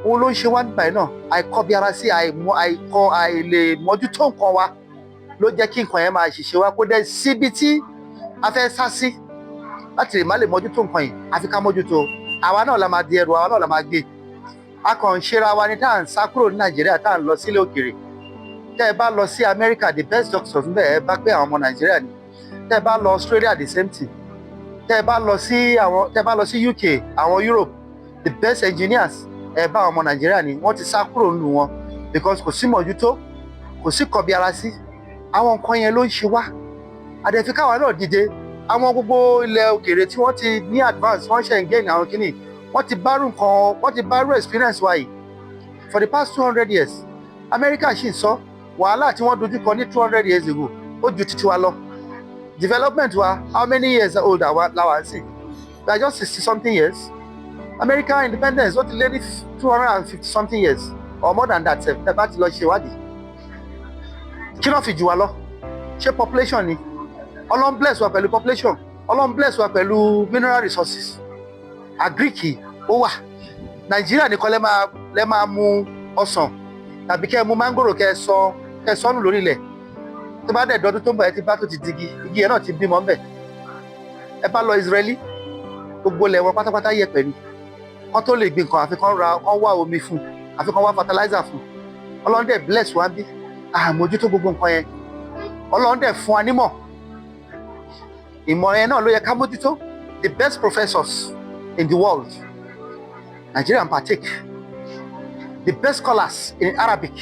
òun ló ń ṣe wá nígbà yìí náà. Àìkọbiara sí àìlè mójútó nǹkan wa ló jẹ́ kí nǹkan yẹn máa ṣiṣẹ́ wa, kó dẹ̀ síbi tí a fẹ́ sá sí láti lè má lè mójútó nǹkan yìí, àfi ká mójútó. Àwa náà la máa di ẹrù, àwa náà la máa gbé. A kàn ń ṣera wa ní tá à ń sá kúrò ní Nàìjíríà tá à ń lọ sílé òkèèrè. Tẹ́ ẹ bá lọ sí Amẹ́ríkà, the best doctors ń bẹ̀ ẹ bá pé àwọn ọmọ Nàìjíríà ni. Tẹ́ ẹ bá lọ Australia, the same thing. Tẹ́ ẹ bá lọ sí UK, àwọn Europe, the best engineers ẹ bá àwọn ọmọ Nàìjíríà ni. Wọ́n ti sá kúrò nílùú wọn because kò sí mójútó, kò sí kọbiara sí. Àwọn nǹkan yẹn ló ń ṣe wá. Àdẹ̀fi káwa náà dìde. Àwọn gbogbo ilẹ̀ òkèèrè tí wọ́n ti ní advance, wọ́n ṣe ń gain àwọn kìíní, wọ́n ti bá rú experience wa yìí for the past 200 years. America ṣì ń sọ wàhálà tí wọ́n dojú kọ ní 200 years ago ó ju títí wa lọ. Development wa, how many years old la wà ń sìn? We are just 60 something years. American independence ó ti lé ní 250 something years or more than that sef. Tẹ́ bá ti lọ ṣe ìwádìí. Kí ló fi jù wá lọ? Ṣé population ni? Ọlọ́run bless wa pẹ̀lú population. Ọlọ́run bless wa pẹ̀lú mineral resources. Agric ó wà. Nàìjíríà nìkan lẹ máa mu ọsàn tàbí kẹ́ mu mángòrò kẹ́ sọ́nù lórí ilẹ̀. Tó bá dẹ̀ dọdún tó ń bọ̀ ẹ ti bá tó ti digi, igi yẹn náà ti bímọ ńbẹ̀. Ẹ bá lọ Israeli, gbogbo ilẹ̀ wọn pátápátá yẹ̀pẹ̀ ni. Kán tó lè gbin nǹkan àfi kán wá omi fún, àfi kán wá fertilizer fún. Ọlọ́run dẹ̀ bless wa bí. Àmójútó gbogbo nǹkan yẹn. Ọlọ́run dẹ̀ fún wa nímọ̀. Ìmọ̀ yẹn náà ló yẹ ká mójútó. The best professors in the world, Nigerian partake. The best scholars in Arabic.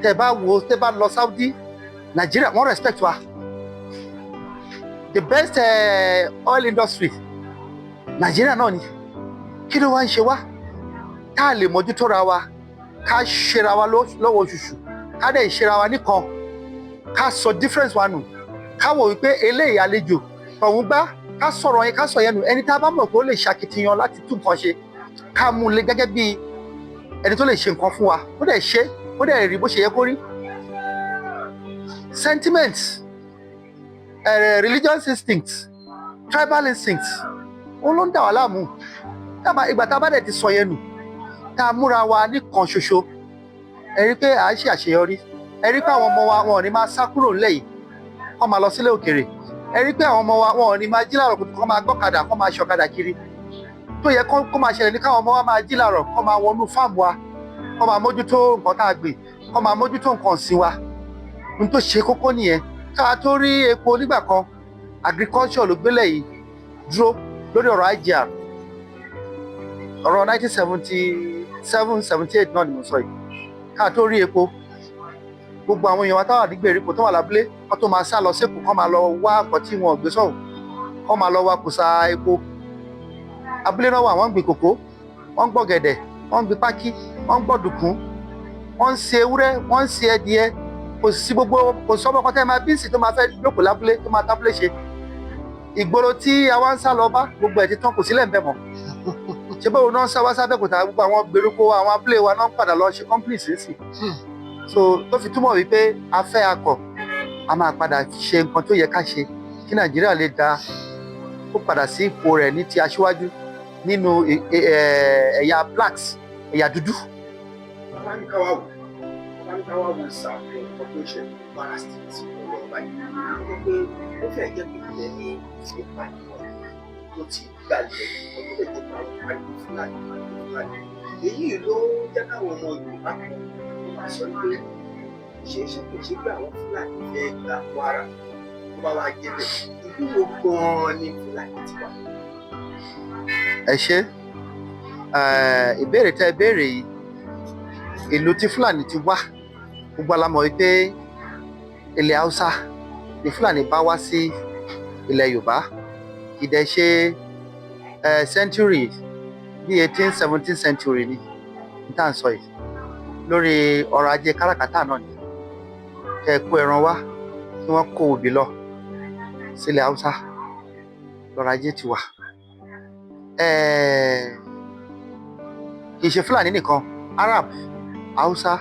Tẹ́ bá lọ Saudi, Nigeria wọ́n respect wa. The best oil industry, Nigeria náà ni. Kí ló wá ń ṣe wá? Ká lè mójútó ra wa, ká ṣera wa lọ́wọ́ ṣùṣù, ká dẹ̀ ṣera wa nìkan, ká sọ difference wa nù, ká wò wípé eléyìí àlejò tọ̀hún gbá, ká sọ̀rọ̀ yẹn ká sọ yẹn nù. Ẹni tá a bá mọ̀ pé ó lè ṣàkitiyan láti tún nǹkan ṣe, ká mú un lé gẹ́gẹ́ bí ẹni tó lè ṣe nǹkan fún wa, ó dẹ̀ ṣe, ó dẹ̀ rí bó ṣe yẹ kó rí. Sentiment, religious instinct, tribal instinct, òun ló ń dà wá láàmú. Ìgbà tá a bá dẹ̀ ti sọ yẹn nù, tá a múra wa nìkan ṣoṣo, ẹ rí pé à ń ṣe àṣeyọrí. Ẹ rí pé àwọn ọmọ wa wọn ò ní máa sá kúrò nílẹ̀ yìí kó máa lọ sílé òkèèrè. Ẹ rí pé àwọn ọmọ wa wọn ò ní máa jí láàárọ̀ kó máa gbọ́kadà kó máa ṣọ̀kadà kiri. Tó yẹ kó máa ṣẹlẹ̀ ní káwọn ọmọ wa máa jí láàárọ̀ kó máa wọnú fáàmù wa, kó máa mójútó nǹkan tá a gbìn, kó máa mójútó nǹkan ọ̀sìn wa. Ohun tó ṣe kókó nìyẹn. Ká tó rí epo nígbà kan, agriculture ló gbélé yìí dúró lórí ọ̀rọ̀ IGR. Ọ̀rọ̀ 1977-78 náà ni mo sọ yìí. Ká tó rí epo, gbogbo àwọn èèyàn wa táwà ní gbèríko tó wà lábúlé, wọ́n tó máa sá lọ sékòó, kán máa lọ wá nǹkan tí wọn ò gbé sọ́hùn, kán máa lọ wá kùsà epo. Abúlé náà wà, wọ́n ń gbin kòkó, wọ́n ń gbọ̀gẹ̀dẹ̀, wọ́n ń gbin pákí, wọ́n ń gbọ̀dùkún, wọ́n ń sin ewúrẹ́, wọ́n ń sin ẹdìẹ. Kò sọ́mọ kan tẹ́ máa bí sí tó máa fẹ́ jókòó lábúlé tó máa tábúlé ṣe. Ìgboro tí a wá ń sá lọ bá, gbogbo ẹ̀ ti tán, kò sílẹ̀ ń bẹ̀ mọ́. Ṣé báwo náà ń sá wá sábẹ́kúta, gbogbo àwọn gbèríko àwọn abúlé wa náà ń padà lọ ṣe company sínsìn. So tó fi túmọ̀ wípé a fẹ́ akọ̀, a máa padà ṣe nǹkan tó yẹ ká ṣe kí Nàìjíríà lè da kó padà sí ipò rẹ̀ ní ti aṣíwájú nínú ẹ̀yà blacks, ẹ̀yà dúdú. Káwá wò sàfihàn corporation parasite ọ̀rọ̀ báyìí. Wọ́n pé ó fẹ́ jẹ́ pé ilẹ̀ ní ìpànìyàn tó ti gbalẹ̀ ọdún lè jẹ́ àwọn àìkú Fúlàní. Èyí ló jẹ́ káwọn ọmọ Yorùbá kan máa sọ pé ṣeéṣe kò ṣe pé àwọn Fúlàní fẹ́ gba Kwara tó bá wá jẹ́ bẹ́ẹ̀. Ìlú wo gan-an ni Fúlàní ti wà? Ẹ ṣé, ìbéèrè tẹ́ béèrè yìí, ìlú tí Fúlàní ti wá, gbogbo la mọ̀ wípé ilẹ̀ Haúsá ni Fúlàní bá wá sí ilẹ̀ Yorùbá. Kì í dẹ̀ ṣe century bí 18th 17th century ni tá à ń sọ yìí. Lórí ọrọ̀ ajé káràkátà náà ni kẹ́ kó ẹran wá kí wọ́n kó òbí lọ sílẹ̀ Haúsá, lọ́rọ̀ ajé ti wà. Kì í ṣe Fúlàní nìkan, Arab, Haúsá,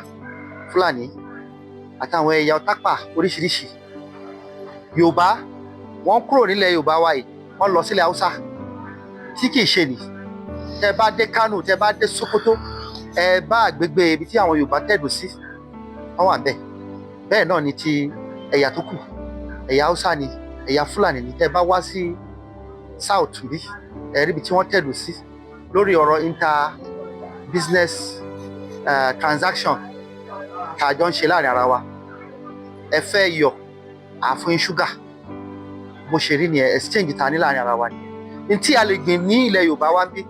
Fúlàní àtàwọn ẹ̀yà Ọ̀tápà oríṣiríṣi. Yorùbá wọ́n kúrò nílẹ̀ Yorùbá wa yìí, wọ́n lọ sílẹ̀ Haúsá tí kì í ṣe nì. Tẹ́ bá dé Kánò, tẹ́ bá dé Sókótó, ẹ bá àgbègbè ibi tí àwọn Yorùbá tẹ̀dó sí wọ́n wà bẹ́ẹ̀. Bẹ́ẹ̀ náà ni ti ẹ̀yà tó kù, ẹ̀yà Haúsá ni, ẹ̀yà Fúlàní ni. Tẹ́ bá wá sí South bí ẹ rí ibi tí wọ́n tẹ̀dó sí lórí ọ̀rọ̀ business transaction tá a jọ ń ṣe láàrin ara wa. Ẹ fẹ́ yọ àfún ṣúgà bó ṣe rí nìyẹn, exchange ta ní láàrin ara wa nìyẹn. Ní tí a lè gbìn ní ilẹ̀ Yorùbá wa bí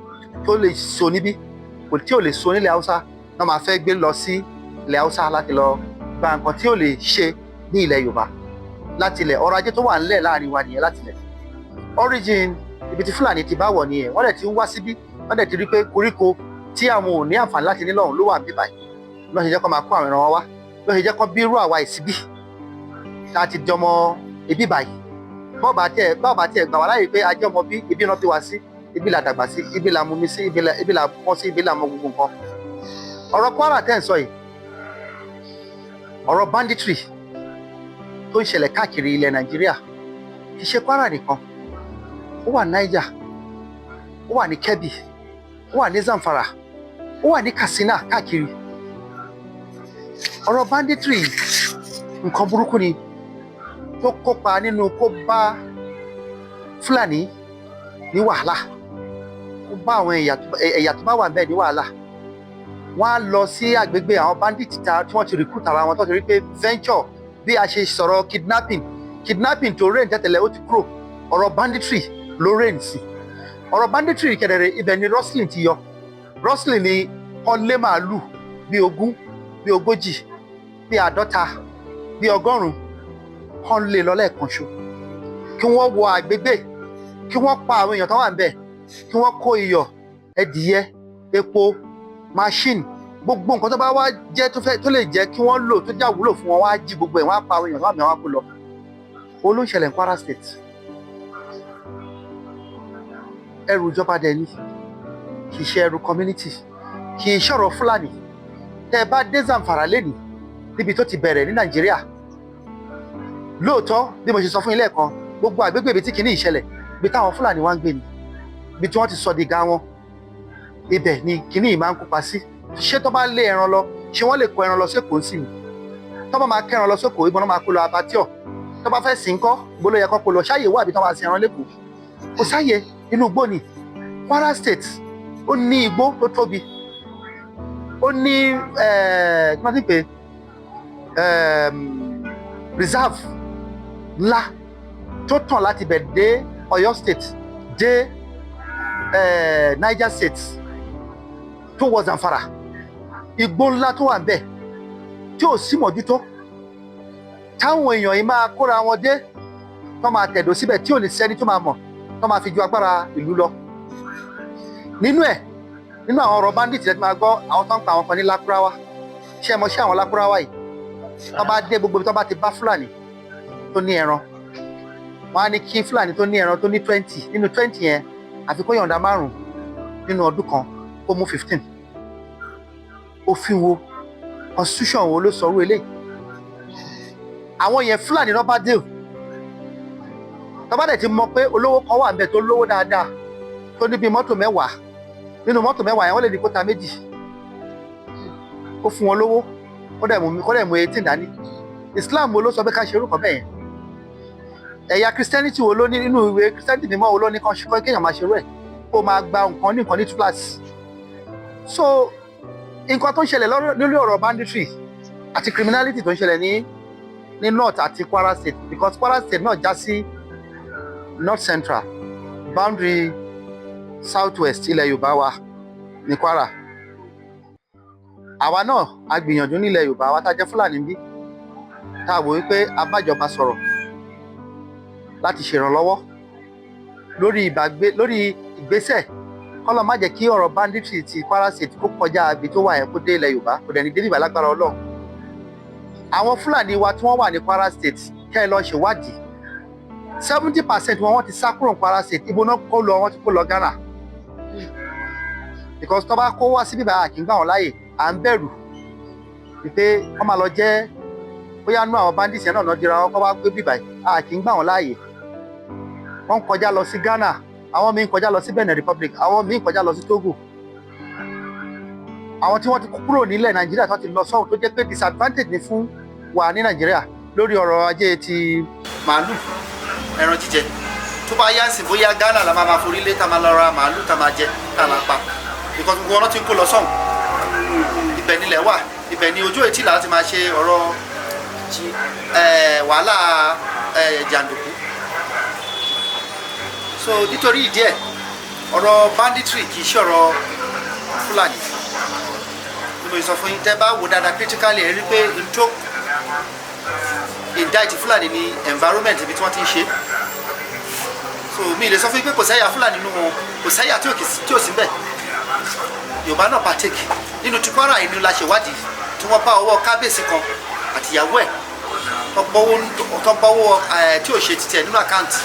tó lè so níbí kò tí ò lè so nílẹ̀ Haúsá náà máa fẹ́ gbé lọ sí ilẹ̀ Haúsá láti lọ gba nǹkan tí ò lè ṣe ní ilẹ̀ Yorùbá láti ilẹ̀. Ọrọ̀ ajé tó wà nílẹ̀ láàrin wa nìyẹn láti ilẹ̀. Origin ibi tí Fúlàní ti bá wọ̀ nìyẹn. Wọ́n dẹ̀ ti ń wá síbí, wọ́n dẹ̀ ti rí pé koríko tí àwọn ò ní àǹfààní láti ní lọ́hùn ló wà níbí báyìí. Lọ́ọ́ ṣe jẹ́ kó máa kó àwọn ìran wọn wá. Lọ́ọ́ ṣe jẹ́ kó bí irú àwa ìsíbí tá a ti jọmọ ibi báyìí. Bọ́ọ̀bà tiẹ̀ gbà wá láyè pé a jẹ́ ọmọ bí ibi náà bí wá sí, ibi là dàgbà sí, ibi là mumi sí, ibi là pọ́n sí, ibi là mọ gbogbo nǹkan. Ọ̀rọ̀ Kwara tẹ́ ń sọ yìí, ọ̀rọ̀ banditry tó ń ṣẹlẹ̀ káàkiri ilẹ̀ Nàìjíríà kì í ṣe Kwara nìkan. Ó wà Niger, ó wà ní Kebbi, ó wà ní Zamfara, ó wà ní Katsina káàkiri. Ọ̀rọ̀ banditry nǹkan burúkú ni tó kópa nínú kó bá Fúlàní ní wàhálà, kó bá àwọn ẹ̀yà tó bá wà bẹ́ẹ̀ ní wàhálà. Wọ́n á lọ sí àgbègbè àwọn bandits tí wọ́n ti recruit ara wọn tó ti rí pé venture bí a ṣe sọ̀rọ̀ kidnapping tó reign tẹ́tẹ̀lẹ̀ ó ti kúrò. Ọ̀rọ̀ banditry ló reign sí. Ọ̀rọ̀ banditry kẹ̀dẹ̀rẹ̀ ibẹ̀ ni rustling ti yọ. Rustling ni kán lé màálù bí 20, bí 40, bí 50, bí 100 kán lé lọ lẹ́ẹ̀kan ṣo. Kí wọ́n wọ àgbègbè, kí wọ́n pa àwọn èèyàn tó wà níbẹ̀, kí wọ́n kó iyọ̀, ẹdìyẹ, epo, machine, gbogbo nǹkan tó bá wá jẹ́ tó lè jẹ́ kí wọ́n lò tó já wúlò fún wọn, wá jí gbogbo ẹ̀, wọ́n á pa àwọn èèyàn tó wà níbẹ̀, wọ́n á kó lọ. Olóńṣẹlẹ̀ ní Kwara State. Ẹrù ìjọba dẹ̀ ni, kì í ṣe ẹrù community, kì í ṣọ̀rọ̀ Fúlàní. Tẹ́ ẹ bá dé Zamfara lénìí níbi tó ti bẹ̀rẹ̀ ní Nàìjíríà, lóòótọ́ bí mo ṣe sọ fún ilé ẹ̀kan, gbogbo àgbègbè ibi tí kìíní ìṣẹ̀lẹ̀ ibi táwọn Fúlàní wá ń gbé ni, ibi tí wọ́n ti sọ di ga wọn, ibẹ̀ ni kìíní yìí máa ń kópa sí. Ṣé tó bá lé ẹran lọ, ṣé wọ́n lè kó ẹran lọ sóko sí ni? Tó bá máa kẹ́ran lọ sóko, ìbọn náà máa kó lọ abattoir. Tó bá fẹ́ sìn kọ́, gbóló yẹ kó kó lọ. Ṣáyè wà bí tó máa sin ẹran lẹ́kọ̀ọ́? Kò sáyè, inú igbó ni. Kwara State ó ní igbó tó tóbi, ó ní kí wọ́n ti pè reserve ńlá tó tàn láti bẹ̀ dé Ọ̀yọ́ State, dé Niger State tó wọ Zamfara. Igbó ńlá tó wà ńbẹ̀ tí ò sí mọ̀jútó, táwọn èèyàn yìí máa kóra wọn dé tó máa tẹ̀dó síbẹ̀ tí ò ní sẹ́ni tó máa mọ̀, tó máa fi ju agbára ìlú lọ. Nínú àwọn ọ̀rọ̀ bandits ẹ ti máa gbọ́ àwọn tó ń pa àwọn kan ní Lakurawa. Ṣé ẹ mọ̀ sí àwọn Lakurawa yìí? Tó bá dé gbogbo tó bá ti bá Fúlàní tó ní ẹran, wọ́n á ní kí Fúlàní tó ní ẹran tó ní 20, nínú 20 yẹn àfi kó yọ̀ǹda 5 nínú ọdún kan kó mú 15. Òfin wo, constitution wo ló sọ orú eléyìí? Àwọn yẹn Fúlàní náà bá dé o. Tó bá dẹ̀ ti mọ̀ pé olówó kan wà níbẹ̀ tó lówó dáadáa tó ní bí mọ́tò 10, nínú mọ́tò 10 yẹn wọ́n lè ní kó ta 2, ó fún wọn lówó, kó dẹ̀ mú 18 dání. Islam wo ló sọ pé ká ṣe orúkọ bẹ́ẹ̀ yẹn? Ẹ̀yà Christianity wo ló ní nínú ìwé Christianity mímọ́ wo ló ní kan ṣe kéèyàn máa ṣe rẹ̀ kó máa gba nǹkan ní 2 class? So nǹkan tó ń ṣẹlẹ̀ lórí ọ̀rọ̀ banditry àti criminality tó ń ṣẹlẹ̀ ní North àti Kwara State, because Kwara State náà já sí North Central, boundary South West ilẹ̀ Yorùbá wa ní Kwara. Àwa náà a gbìyànjú nílẹ̀ Yorùbá wa tá a jẹ́ Fúlàní bí, tá a wò wípé a bá ìjọba sọ̀rọ̀ láti ṣèrànlọ́wọ́ lórí ìgbésẹ̀ kọ́lọ́ má jẹ́ kí ọ̀rọ̀ banditry ti Kwara State kó kọjá ibi tó wà yẹn kó dé ilẹ̀ Yorùbá, kò dẹ̀ ní dé níbà lágbára Ọlọ́run. Àwọn Fúlàní wa tí wọ́n wà ní Kwara State kẹ́ ẹ lọ ṣèwádìí, 70% wọ́n ti sá kúrò ní Kwara State. Ibo náà kó lọ, wọ́n ti kó lọ Ghana, because tó bá kó wá sí bíbá kì í gbà wọ́n láàyè. À ń bẹ̀rù wípé wọ́n máa lọ jẹ́ bóyá nú àwọn bandits yẹn náà náà dira wọn kọ́ wá gbé bíbá yìí, kì í gbà wọ́n láàyè. Wọ́n ń kọjá lọ sí Ghana, àwọn míì ń kọjá lọ sí Benin Republic, àwọn míì ń kọjá lọ sí Togo, àwọn tí wọ́n ti kúrò nílẹ̀ Nàìjíríà tó ti lọ sọ́hùn tó jẹ́ pé disadvantage ni fún wa ní Nàìjíríà lórí ọ̀rọ̀ ajé ti màálù ẹran jíjẹ tó bá yá sí bóyá Ghana la máa forí lé tá máa lọ ra màálù tá máa jẹ tá máa pa because gbogbo wọn ti ń kó lọ sọ́hùn ibẹ̀ nílẹ̀ wà ibẹ̀ ni ojú ètí là ti máa ṣe ọ̀rọ̀ wàhálà jàǹdùkú so nítorí ìdí ẹ̀ ọ̀rọ̀ banditry kì í ṣe ọ̀rọ̀ Fúlàní mo sọ fún yín tẹ́ bá wò dáadáa critically ẹ rí pé n tó indict Fúlàní ní environment ibi tí wọ́n ti ń ṣe so mi lè sọ fún yín pé kò sẹ́yà Fúlàní nínú wọn kò sẹ́yà tí ò sí bẹ́ẹ̀ Yorùbá náà partake nínú ti Kwara ìlú la ṣèwádìí tí wọ́n bá ọwọ́ kábíyèsí kan àtìyàwó ẹ̀ tọ́gbọ́wọ́ tí ò ṣe títẹ̀ nínú àkáǹtì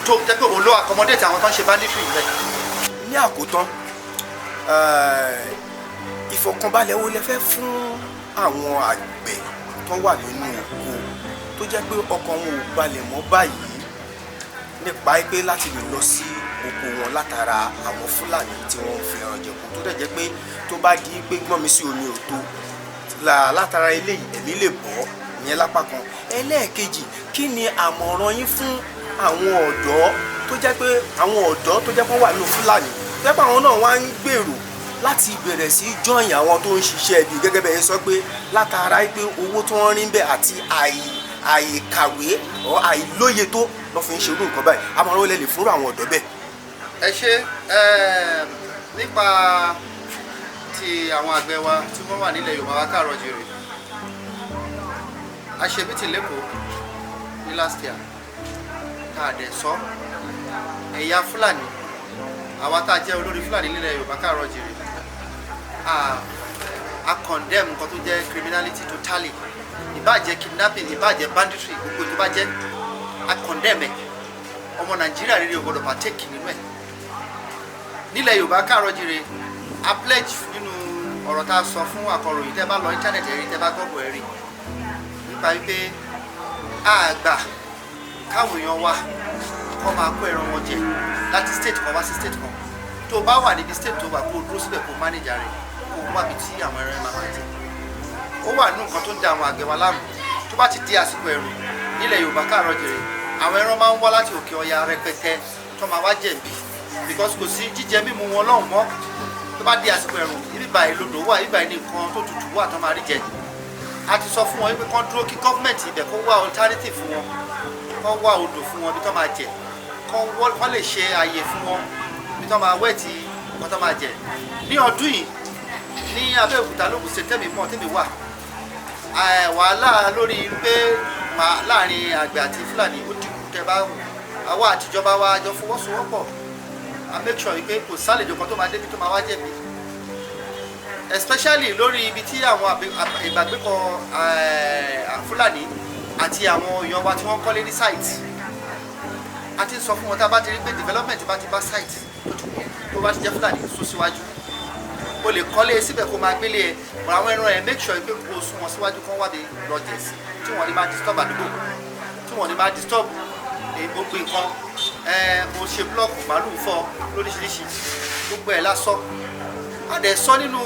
tó jẹ́ pé òun ló accommodate àwọn tó ń ṣe banditry rẹ̀. ní àkótán ìfọ̀kànbalẹ̀ wo lẹ fẹ́ fún àwọn àgbẹ̀ tó wà nínú oko tó jẹ́ pé ọkàn wọn ò balẹ̀ mọ́ báyìí nípa pé láti lè lọ sí oko wọn látara àwọn Fúlàní tí wọ́n fi ẹran jẹko tó dẹ̀ jẹ́ pé tó bá di pé gbọ́n mi sí omi ò tó látara eléyìí ẹ̀mí lè bọ́ ìyẹn lápá kan. ẹlẹ́ẹ̀kejì kí ni àmọ̀ràn yín fún àwọn ọ̀dọ́ tó jẹ́ pé wọ́n wà nínú Fúlàní tó jẹ́ pé àwọn náà wá ń gbèrò láti bẹ̀rẹ̀ sí join àwọn tó ń ṣiṣẹ́ ibi gẹ́gẹ́ bẹ́ẹ̀ sọ pé látara pé owó tó ń rí ń bẹ̀ àti àìkàwé or àìlóye tó lọ́ fi ń ṣerú nǹkan báyìí àmọ̀ràn ó lè fúnra àwọn ọ̀dọ́ bẹ́ẹ̀. ẹ ṣe nípa ti àwọn àgbẹ̀ wa tí wọ́n wà nílẹ̀ Yorùbá wa káàárọ̀ jèrè aṣebítì lẹ́kọ̀ọ́ ní last year tá a dẹ̀ sọ ẹ̀yà Fúlàní àwa tá a jẹ́ olórí Fúlàní nílẹ̀ Yorùbá káàárọ̀ jèrè a condemn nǹkan tó jẹ́ criminality totally ìbàjẹ́ kidnapping ìbàjẹ́ banditry gbogbo tó bá jẹ́ a condemn ẹ̀ ọmọ Nàìjíríà rere ò gbọdọ̀ partake nínú ẹ̀ nílẹ̀ Yorùbá káàárọ̀ jèrè a pledge nínú ọ̀rọ̀ tá a sọ fún akọ̀ròyìn tẹ́ bá lọ íńtánẹ̀tì ẹ̀rí tẹ́ bá gbọ́gbọ̀ ẹ̀rí nípa wípé àgbà káwọn èèyàn wa kọ́ máa kó ẹran wọn jẹ láti state kan wá sí state kan tó bá wà níbi state tó wà kó dúró síbẹ̀ kó mánéjà rẹ̀ kó wá bí tí àwọn ẹran máa máa jẹ ó wà nínú nǹkan tó ń da àwọn àgbẹ̀ wa láàmú tó bá ti di àsìkò ẹ̀rùn nílẹ̀ Yorùbá káàárọ̀ jèrè àwọn ẹran máa ń wá láti òkè ọya rẹpẹtẹ tó máa wá jẹ̀bi because kò sí jíjẹ mímu wọn lọ́hùn mọ́ tó bá di àsìkò ẹ̀rùn ibi báyìí lodò wà ibi báyìí nìkan tó tutù wà tó máa rí jẹ a ti sọ fún wọn wípé kán dúró kí gọ́ọ̀mẹ̀ntì ibẹ̀ kó wá alternative fún wọn kán wá odò fún wọn bí tó máa jẹ kán lè ṣe àyè fún wọn bí tó máa wẹ̀tì nǹkan tó máa jẹ ní ọdún yìí ní Abẹ́òkúta lókùn ṣe tẹ́mi mọ́ tẹ́mi wà wàhálà lórí pé láàrin àgbẹ̀ àti Fúlàní ó dínkù tẹ́ bá àwa àtijọba wa jọ fọwọ́sowọ́pọ̀ a make sure pé kò sálejò kan tó máa débi tó máa wá jẹ̀bi especially lórí ibi tí àwọn ìgbàgbépọ̀ Fúlàní àti àwọn èèyàn wa tí wọ́n kọ́lé ní site a ti sọ fún wọn tá a bá ti rí pé development bá ti bá site tó bá ti jẹ́ Fúlàní sún síwájú o lè kọ́lé síbẹ̀ kó máa gbélé ẹ̀ but àwọn ẹran ẹ̀ make sure pé kó sún wọn síwájú kó wá bí lọ́jẹ̀ sí tí wọ́n ní máa disturb àdúgbò tí wọ́n ní máa disturb gbogbo nǹkan mo ṣe blọọkù màálùú fọ lóríṣiríṣi gbogbo ẹ̀ lásọ a dẹ̀ sọ nínú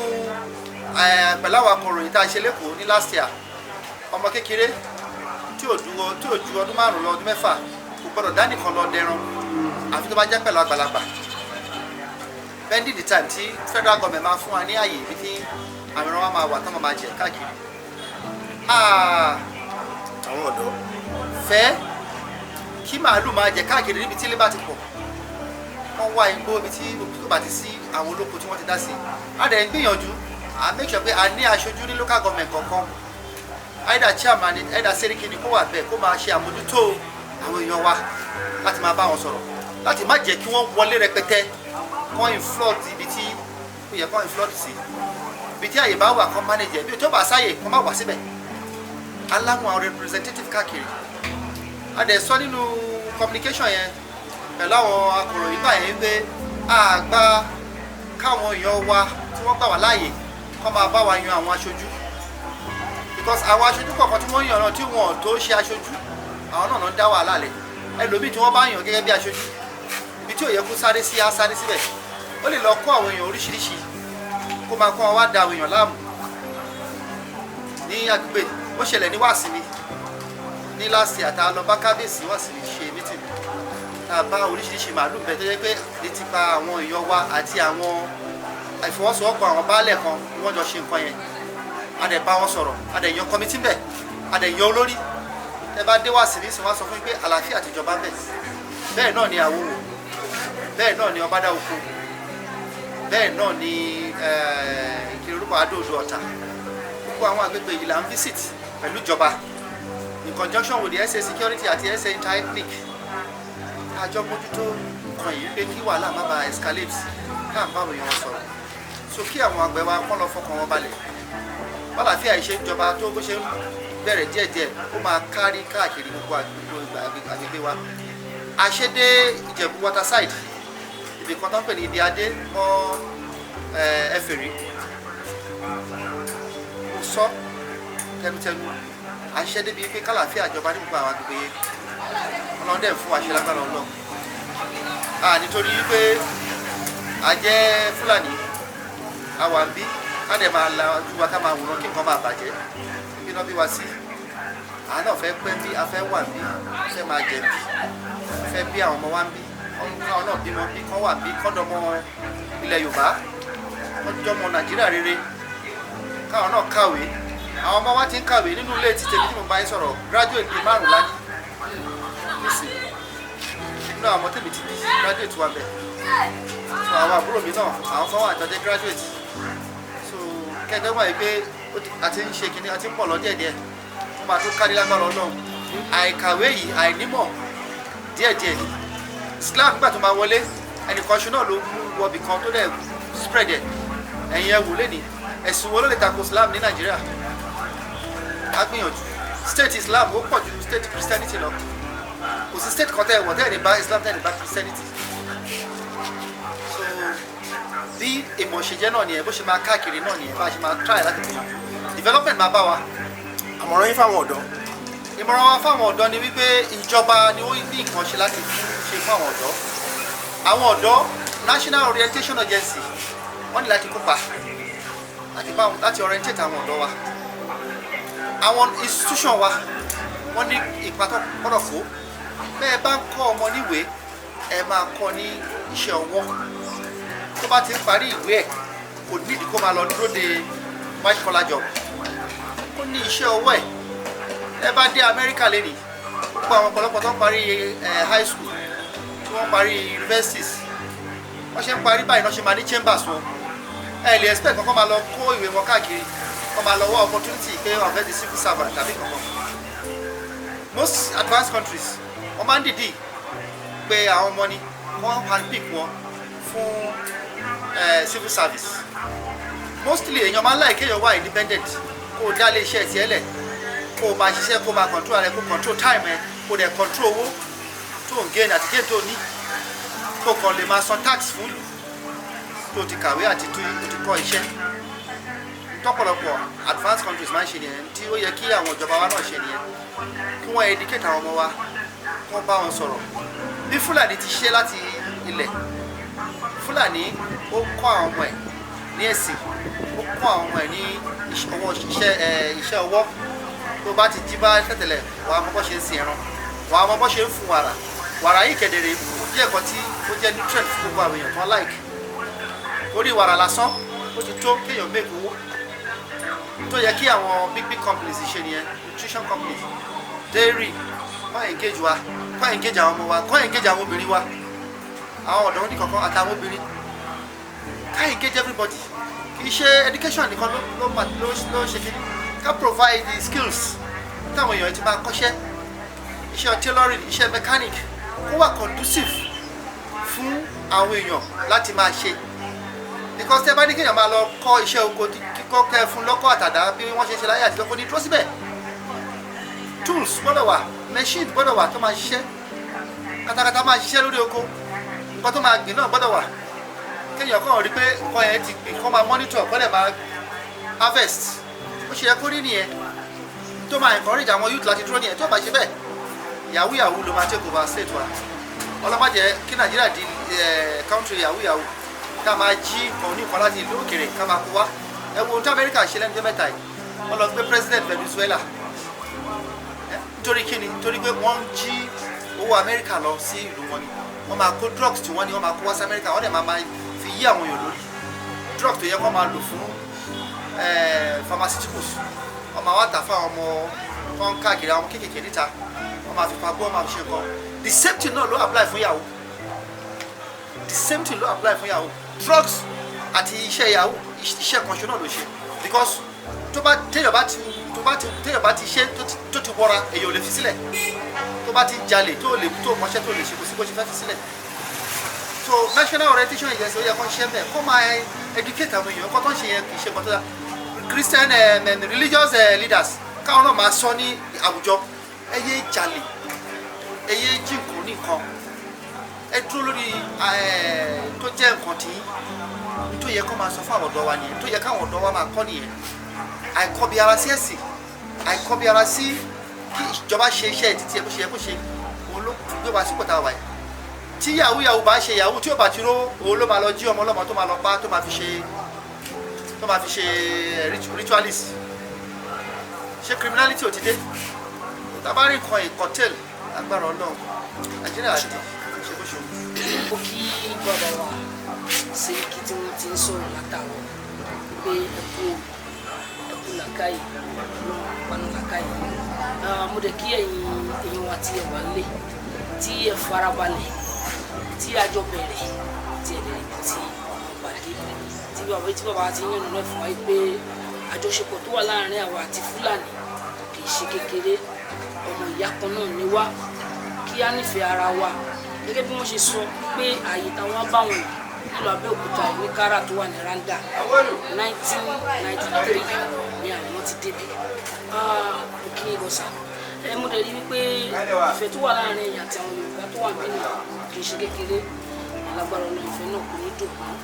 pẹ̀láwọ̀ akọ̀ròyìn tá a ṣe lẹ́kọ̀ọ́ ní last year ọmọ kékeré tí ò ju ọdún márùn-ún lọ ọdún mẹ́fà kò gbọ́dọ̀ dá nìkan lọ dẹran àfi tó bá jẹ́ pẹ̀lú àgbàlagbà pending the time tí federal government máa fún wa ní àyè ibi tí àwọn ẹran wa máa wà tán máa jẹ káàkiri àwọn ọ̀dọ́ fẹ́ kí màálù máa jẹ káàkiri níbi tí ilé bá ti pọ̀ wọ́n wá igbó ibi tí kò bá ti sí àwọn olóko tí wọ́n ti dá sí a dẹ̀ ń gbìyànjú à make sure pé a ní aṣojú ní local government kọ̀ọ̀kan either chairman either seriki ni kó wà bẹ́ẹ̀ kó máa ṣe àmójútó àwọn èèyàn wa láti máa bá wọn sọ̀rọ̀ láti má jẹ́ kí wọ́n wọlé rẹpẹtẹ kọ́ inflood ibi tí ó yẹ kọ́ inflood sí ibi tí àyè bá wà kọ́ manager bí tó bá sáyè kọ́ má wà síbẹ̀ aláwọn representative káàkiri a dẹ̀ sọ nínú communication yẹn pẹ̀lú àwọn akọ̀ròyìn báyẹn pé àgbà káwọn èèyàn wa tí wọ́n gbà wá láàyè kọ́ máa bá wa yan àwọn aṣojú because àwọn aṣojú kọ̀ọ̀kan tí wọ́n yàn náà tí wọ́n tó ṣe aṣojú àwọn náà ń dá wàhálà lẹ̀ ẹlòmíì tí wọ́n bá yàn gẹ́gẹ́ bí aṣojú ibi tí ò yẹ kó sáré sí á sáré síbẹ̀ ó lè lọ kó àwọn èèyàn oríṣiríṣi kó máa kọ́ wá da èèyàn láàmú ní agbègbè ó ṣẹlẹ̀ ní Wàsímì ní láti àtà lọ bá kábíyèsí Wàsímì ṣe mítìnì tá a bá oríṣiríṣi màálù bẹ́ẹ̀ tó yẹ pé ní ti pa àwọn èèyàn wa àti àwọn ìfọwọ́sowọ́pọ̀ àwọn baálẹ̀ kan ni wọ́n jọ ṣe nǹkan yẹn a dẹ̀ bá wọn sọ̀rọ̀ a dẹ̀ yan kọmitì bẹ̀ a dẹ̀ yan olórí ẹ bá dé Wàsímì sì wọ́n sọ fún mi pé àlàáfíà àtijọba bẹ̀ bẹ́ẹ̀ náà ni Àwòwò bẹ́ẹ̀ náà ni Ọbádá Oko bẹ́ẹ̀ náà ni ìkìrìrúkọ Adó-Odò Ọ̀tà gbogbo àwọn agbègbè yìí là ń visit pẹ̀lú ìjọba in conjunction with the SA security àti SA interethnic àjọ mójútó nǹkan yìí pé kí wàhálà má bàa escalate káà ń báwo èèyàn sọ̀rọ̀ so kí àwọn àgbẹ̀ wa kọ́ lọ fọkàn wọn balẹ̀ bálàfíà ìṣe ìjọba tó bó ṣe ń bẹ̀rẹ̀ díẹ̀díẹ̀ ó máa kárí káàkiri gbogbo agbègbè wa àṣedé Ìjẹ̀bú waterside ibi kan tó ń pè ní Ibi Adé mọ́ Ẹfẹ̀rí mo sọ tẹnutẹnu àṣedé bíi pé kálàfíà ìjọba ní gbogbo àwọn agbègbè yẹn ọlọ́run dẹ̀ fún àṣẹ lágbára ọlọ́run nítorí pé a jẹ́ Fúlàní àwa ń bí ká dẹ̀ máa la ojú wa ká máa wòran kí nǹkan máa bàjẹ́ ibi náà bí wa sí àá náà fẹ́ pẹ́ bí a fẹ́ wà bí fẹ́ máa jẹ bí fẹ́ bí àwọn ọmọ wa ń bí káwọn náà bímọ bí kán wà bí kán dọmọ ilẹ̀ Yorùbá kán jọmọ Nàìjíríà rere káwọn náà kàwé àwọn ọmọ wa ti ń kàwé nínú ilé ti tèmi tí mo bá yín sọ̀rọ̀ graduate bíi 5 láti nísìnyí nínú àwọn ọmọ tèmi ti bí graduate wa bẹ̀ so àwọn àbúrò mi náà àwọn kan wà àjọjẹ graduate so kẹ́kẹ́ wà yìí pé àti ń ṣe kínní àti ń pọ̀ lọ díẹ̀díẹ̀ wọ́n máa tó kárí lágbára Ọlọ́run àìkàwé yìí àìnímọ̀ díẹ̀díẹ̀ ni Islam nígbà tó máa wọlé ẹnìkan ṣe náà ló mú wọbì kan tó dẹ̀ spread ẹ̀ ẹ̀yin ẹ̀ wò lẹ́ni ẹ̀sùn wo ló lè tako Islam ní Nàìjíríà á gbìyànjú state Islam ó pọ̀ ju state Christianity lọ kò sí state kan tẹ́ ẹ̀ wọ̀ tẹ́ ẹ̀ ní bá Islam tẹ́ ẹ̀ ní bá Christianity so bí ìmọ̀ ṣe jẹ́ náà nìyẹn bó ṣe máa káàkiri náà nìyẹn bá a ṣe máa try láti gbìyànjú development máa bá wa àmọ̀ràn yín fáwọn ọ̀dọ́ ìmọ̀ràn wa fáwọn ọ̀dọ́ ni wípé ìjọba ni ó ní nǹkan ṣe láti ṣe fún àwọn ọ̀dọ́ National Orientation Agency wọ́n ní láti kópa láti orientate àwọn ọ̀dọ́ wa àwọn institution wa wọ́n ní ipa tó gbọ́dọ̀ kó bẹ́ẹ̀ bá ń kọ́ ọmọ níwèé ẹ máa kọ́ ní iṣẹ́ ọwọ́ tó bá ti ń parí ìwé ẹ̀ kò nídìí kó máa lọ dúró de white collar job ó ní iṣẹ́ ọwọ́ ẹ̀ ẹ bá dé Amẹ́ríkà lẹ́nìí gbogbo àwọn ọ̀pọ̀lọpọ̀ tó ń parí high school tí wọ́n parí universities wọ́n ṣe ń parí báyìí náà ṣe máa ní chambers wọn ẹ lè expect kankan máa lọ kó ìwé wọn káàkiri wọ́n máa lọ wá opportunity pé wọ́n fẹ́ di civil servant tàbí kankan most advanced countries wọ́n máa ń dìdí pé àwọn ọmọ ni wọ́n handpick wọn fún civil service mostly èèyàn máa ń láì kéèyàn wá independent kó o dá lé iṣẹ́ tiẹ̀ lẹ̀ kó o máa ṣiṣẹ́ kó o máa control rẹ kó o control time ẹ kó o dẹ̀ control owó tó ń gain àti gain tó ní kó o kàn lè máa san tax fún ìlú tó ti kàwé àti tó ti kọ́ iṣẹ́ tọ́pọ̀lọpọ̀ advanced countries máa ń ṣe nìyẹn tí ó yẹ kí àwọn ìjọba wa náà ṣe nìyẹn kí wọ́n educate àwọn ọmọ wa kí wọ́n bá wọn sọ̀rọ̀ bí Fúlàní ti ṣe láti ilẹ̀ Fúlàní ó kọ́ àwọn ọmọ ẹ̀ ní ẹ̀sìn ó kọ́ àwọn ọmọ ẹ̀ ní iṣẹ́ ọwọ́ tó bá ti jí bá tẹ̀tẹ̀lẹ̀ wà á mọ bọ́ ṣe ń sin ẹran wà á mọ bọ́ ṣe ń fún wàrà yìí kedere ó jẹ́ ẹ̀kọ́ tí ó jẹ́ nutrient fún gbogbo àwọn èèyàn tó like orí wàrà lásán ó ti tó kéèyàn make owó tó yẹ kí àwọn big companies ṣe nìyẹn nutrition companies dairy kọ́ engage wa kọ́ engage àwọn ọmọ wa kọ́ engage àwọn obìnrin wa àwọn ọ̀dọ́ ní kankan àtàwọn obìnrin ká engage everybody kì í ṣe education nìkan ló ṣe kí ká provide the skills táwọn èèyàn ti máa kọ́ṣẹ́ iṣẹ́ tailoring iṣẹ́ mechanic kó wà conducive fún àwọn èèyàn láti máa ṣe because tẹ́ bá ní kéèyàn máa lọ kọ́ iṣẹ́ oko kíkọ́ kẹ́ fún lọ́kọ́ àtàdá bí wọ́n ṣe ṣe láyé àtijọ́ kò ní dúró síbẹ̀ tools gbọ́dọ̀ wà machine gbọ́dọ̀ wà tó máa ṣiṣẹ́ katakata máa ṣiṣẹ́ lórí oko nǹkan tó máa gbìn náà gbọ́dọ̀ wà kéèyàn kàn rí pé nǹkan yẹn ti gbìn kó máa monitor kó dẹ̀ máa harvest ó ṣe yẹ kó rí nìyẹn tó máa encourage àwọn youth láti dúró nìyẹn tó bá ṣe bẹ́ẹ̀ yahoo ló máa take over state wa ọlọ́mọdé kí Nàìjíríà di country yahoo ká máa jí kan ní kan láti ìlú òkèrè ká máa kó wá ẹ wo ohun tí Amẹ́ríkà ṣe lẹ́nu mẹ́ta yìí wọ́n lọ gbé president Venezuela nítorí kíni nítorí pé wọ́n ń jí owó Amẹ́ríkà lọ sí ìlú wọn ni wọ́n máa kó drugs tí wọ́n ní wọ́n máa kó wá sí Amẹ́ríkà wọ́n dẹ̀ máa fi yí àwọn èèyàn lórí drugs tó yẹ kó máa lò fún pharmaceuticals wọ́n máa wá tà fún àwọn ọmọ tó ń káàkiri àwọn kéékèèké níta wọ́n máa fi fagbó wọ́n máa fi ṣe nǹkan the same thing náà ló apply fún yahoo the same thing ló apply fún yahoo drugs àti iṣẹ́ yahoo iṣẹ́ kan ṣe náà ló ṣe because téèyàn bá ti ṣe tó ti wọra èèyàn ò lè fi sílẹ̀ tó bá ti jalè tó lè tó mọṣẹ́ tó lè ṣe kò sí bó ṣe fẹ́ fi sílẹ̀ so national orientation agency ó yẹ kó ń ṣe bẹ́ẹ̀ kó máa educate àwọn èèyàn kó tó ń ṣe yẹn kì í ṣe kó tó dá Christian religious leaders káwọn náà máa sọ ní àwùjọ ẹ yé jalè ẹ yé jí nǹkan ní nǹkan ẹ dúró lórí tó jẹ́ nǹkan tí tó yẹ kó máa sọ fún àwọn ọ̀dọ́ wa nìyẹn tó yẹ káwọn ọ̀dọ́ wa máa kọ́ nìyẹn àìkọ́bi ara sí ẹ̀sìn àìkọ́bi ara sí kí ìjọba ṣe iṣẹ́ títí ẹ bó ṣe yẹ kó ṣe òun ló gbé wa sípò tá a wà yìí tí yahoo bá ṣe yahoo tí ó bá ti ró òun ló máa lọ jí ọmọ ọlọ́mọ tó máa lọ pa tó máa fi ṣe ritualist ṣe criminality ò ti dé tabari nǹkan ìkọtẹ́lì agbára ọlọ́run nàìjíríà ti ṣe bó ṣe wù. ó kí gbọ́dọ̀ wà sí kí tí wọ́n ti ń sọ̀rọ̀ látàwọn pé ẹkú làkàyè panu làkàyè mo dẹ̀ kí ẹ̀yin wa tí ẹ wà lé tí ẹ farabalẹ̀ tí a jọ bẹ̀rẹ̀ tí ẹ lè ti pàdé tí bàbá ti yànnà náà fún wa pé àjọṣepọ̀ tó wà láàrin àwa àti Fúlàní kì í ṣe kékeré ọmọ ìyá kan náà ni wá kí á nífẹ̀ẹ́ ara wa gẹ́gẹ́ bí wọ́n ṣe sọ pé ààyè táwọn bá wọn nílùú Abẹ́òkúta ìwé kára tó wà ní Randa 1993 ni àwọn ti débi òkè ìbọ̀sà mo dẹ̀ rí wípé ìfẹ́ tó wà láàrin ẹ̀yà àti àwọn Yorùbá tó wà nínú kì í ṣe kékeré lágbára ọ̀nà ìfẹ́ náà kò ní dùn àwọn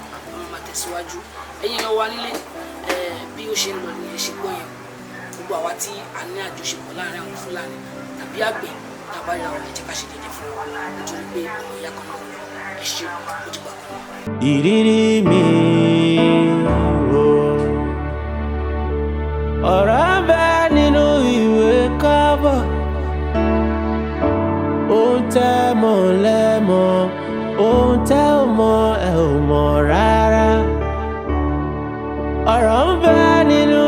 máa tẹ̀síwájú ẹ̀yin lọ wá nílé bí ó ṣe ń lọ ní ẹ̀ṣẹ̀ gbọ́ yẹn gbogbo àwa tí a ní àjọṣepọ̀ láàrin àwọn Fúlàní tàbí àgbẹ̀ tàbá ìyá wa ẹ jẹ́ ká ṣe déédéé fún wa nítorí pé ọmọ ìyá kan náà ẹ ṣe ó dìgbà kan. ìrírí mi o ọ̀rọ̀ ń bẹ nínú ìwé kábọ̀ ó ń tẹ́ mọ́ lẹ́mọ́ ó ń tẹ́ ò mọ́ ẹ ò mọ̀ rárá ọ̀rọ̀ ń bẹ nínú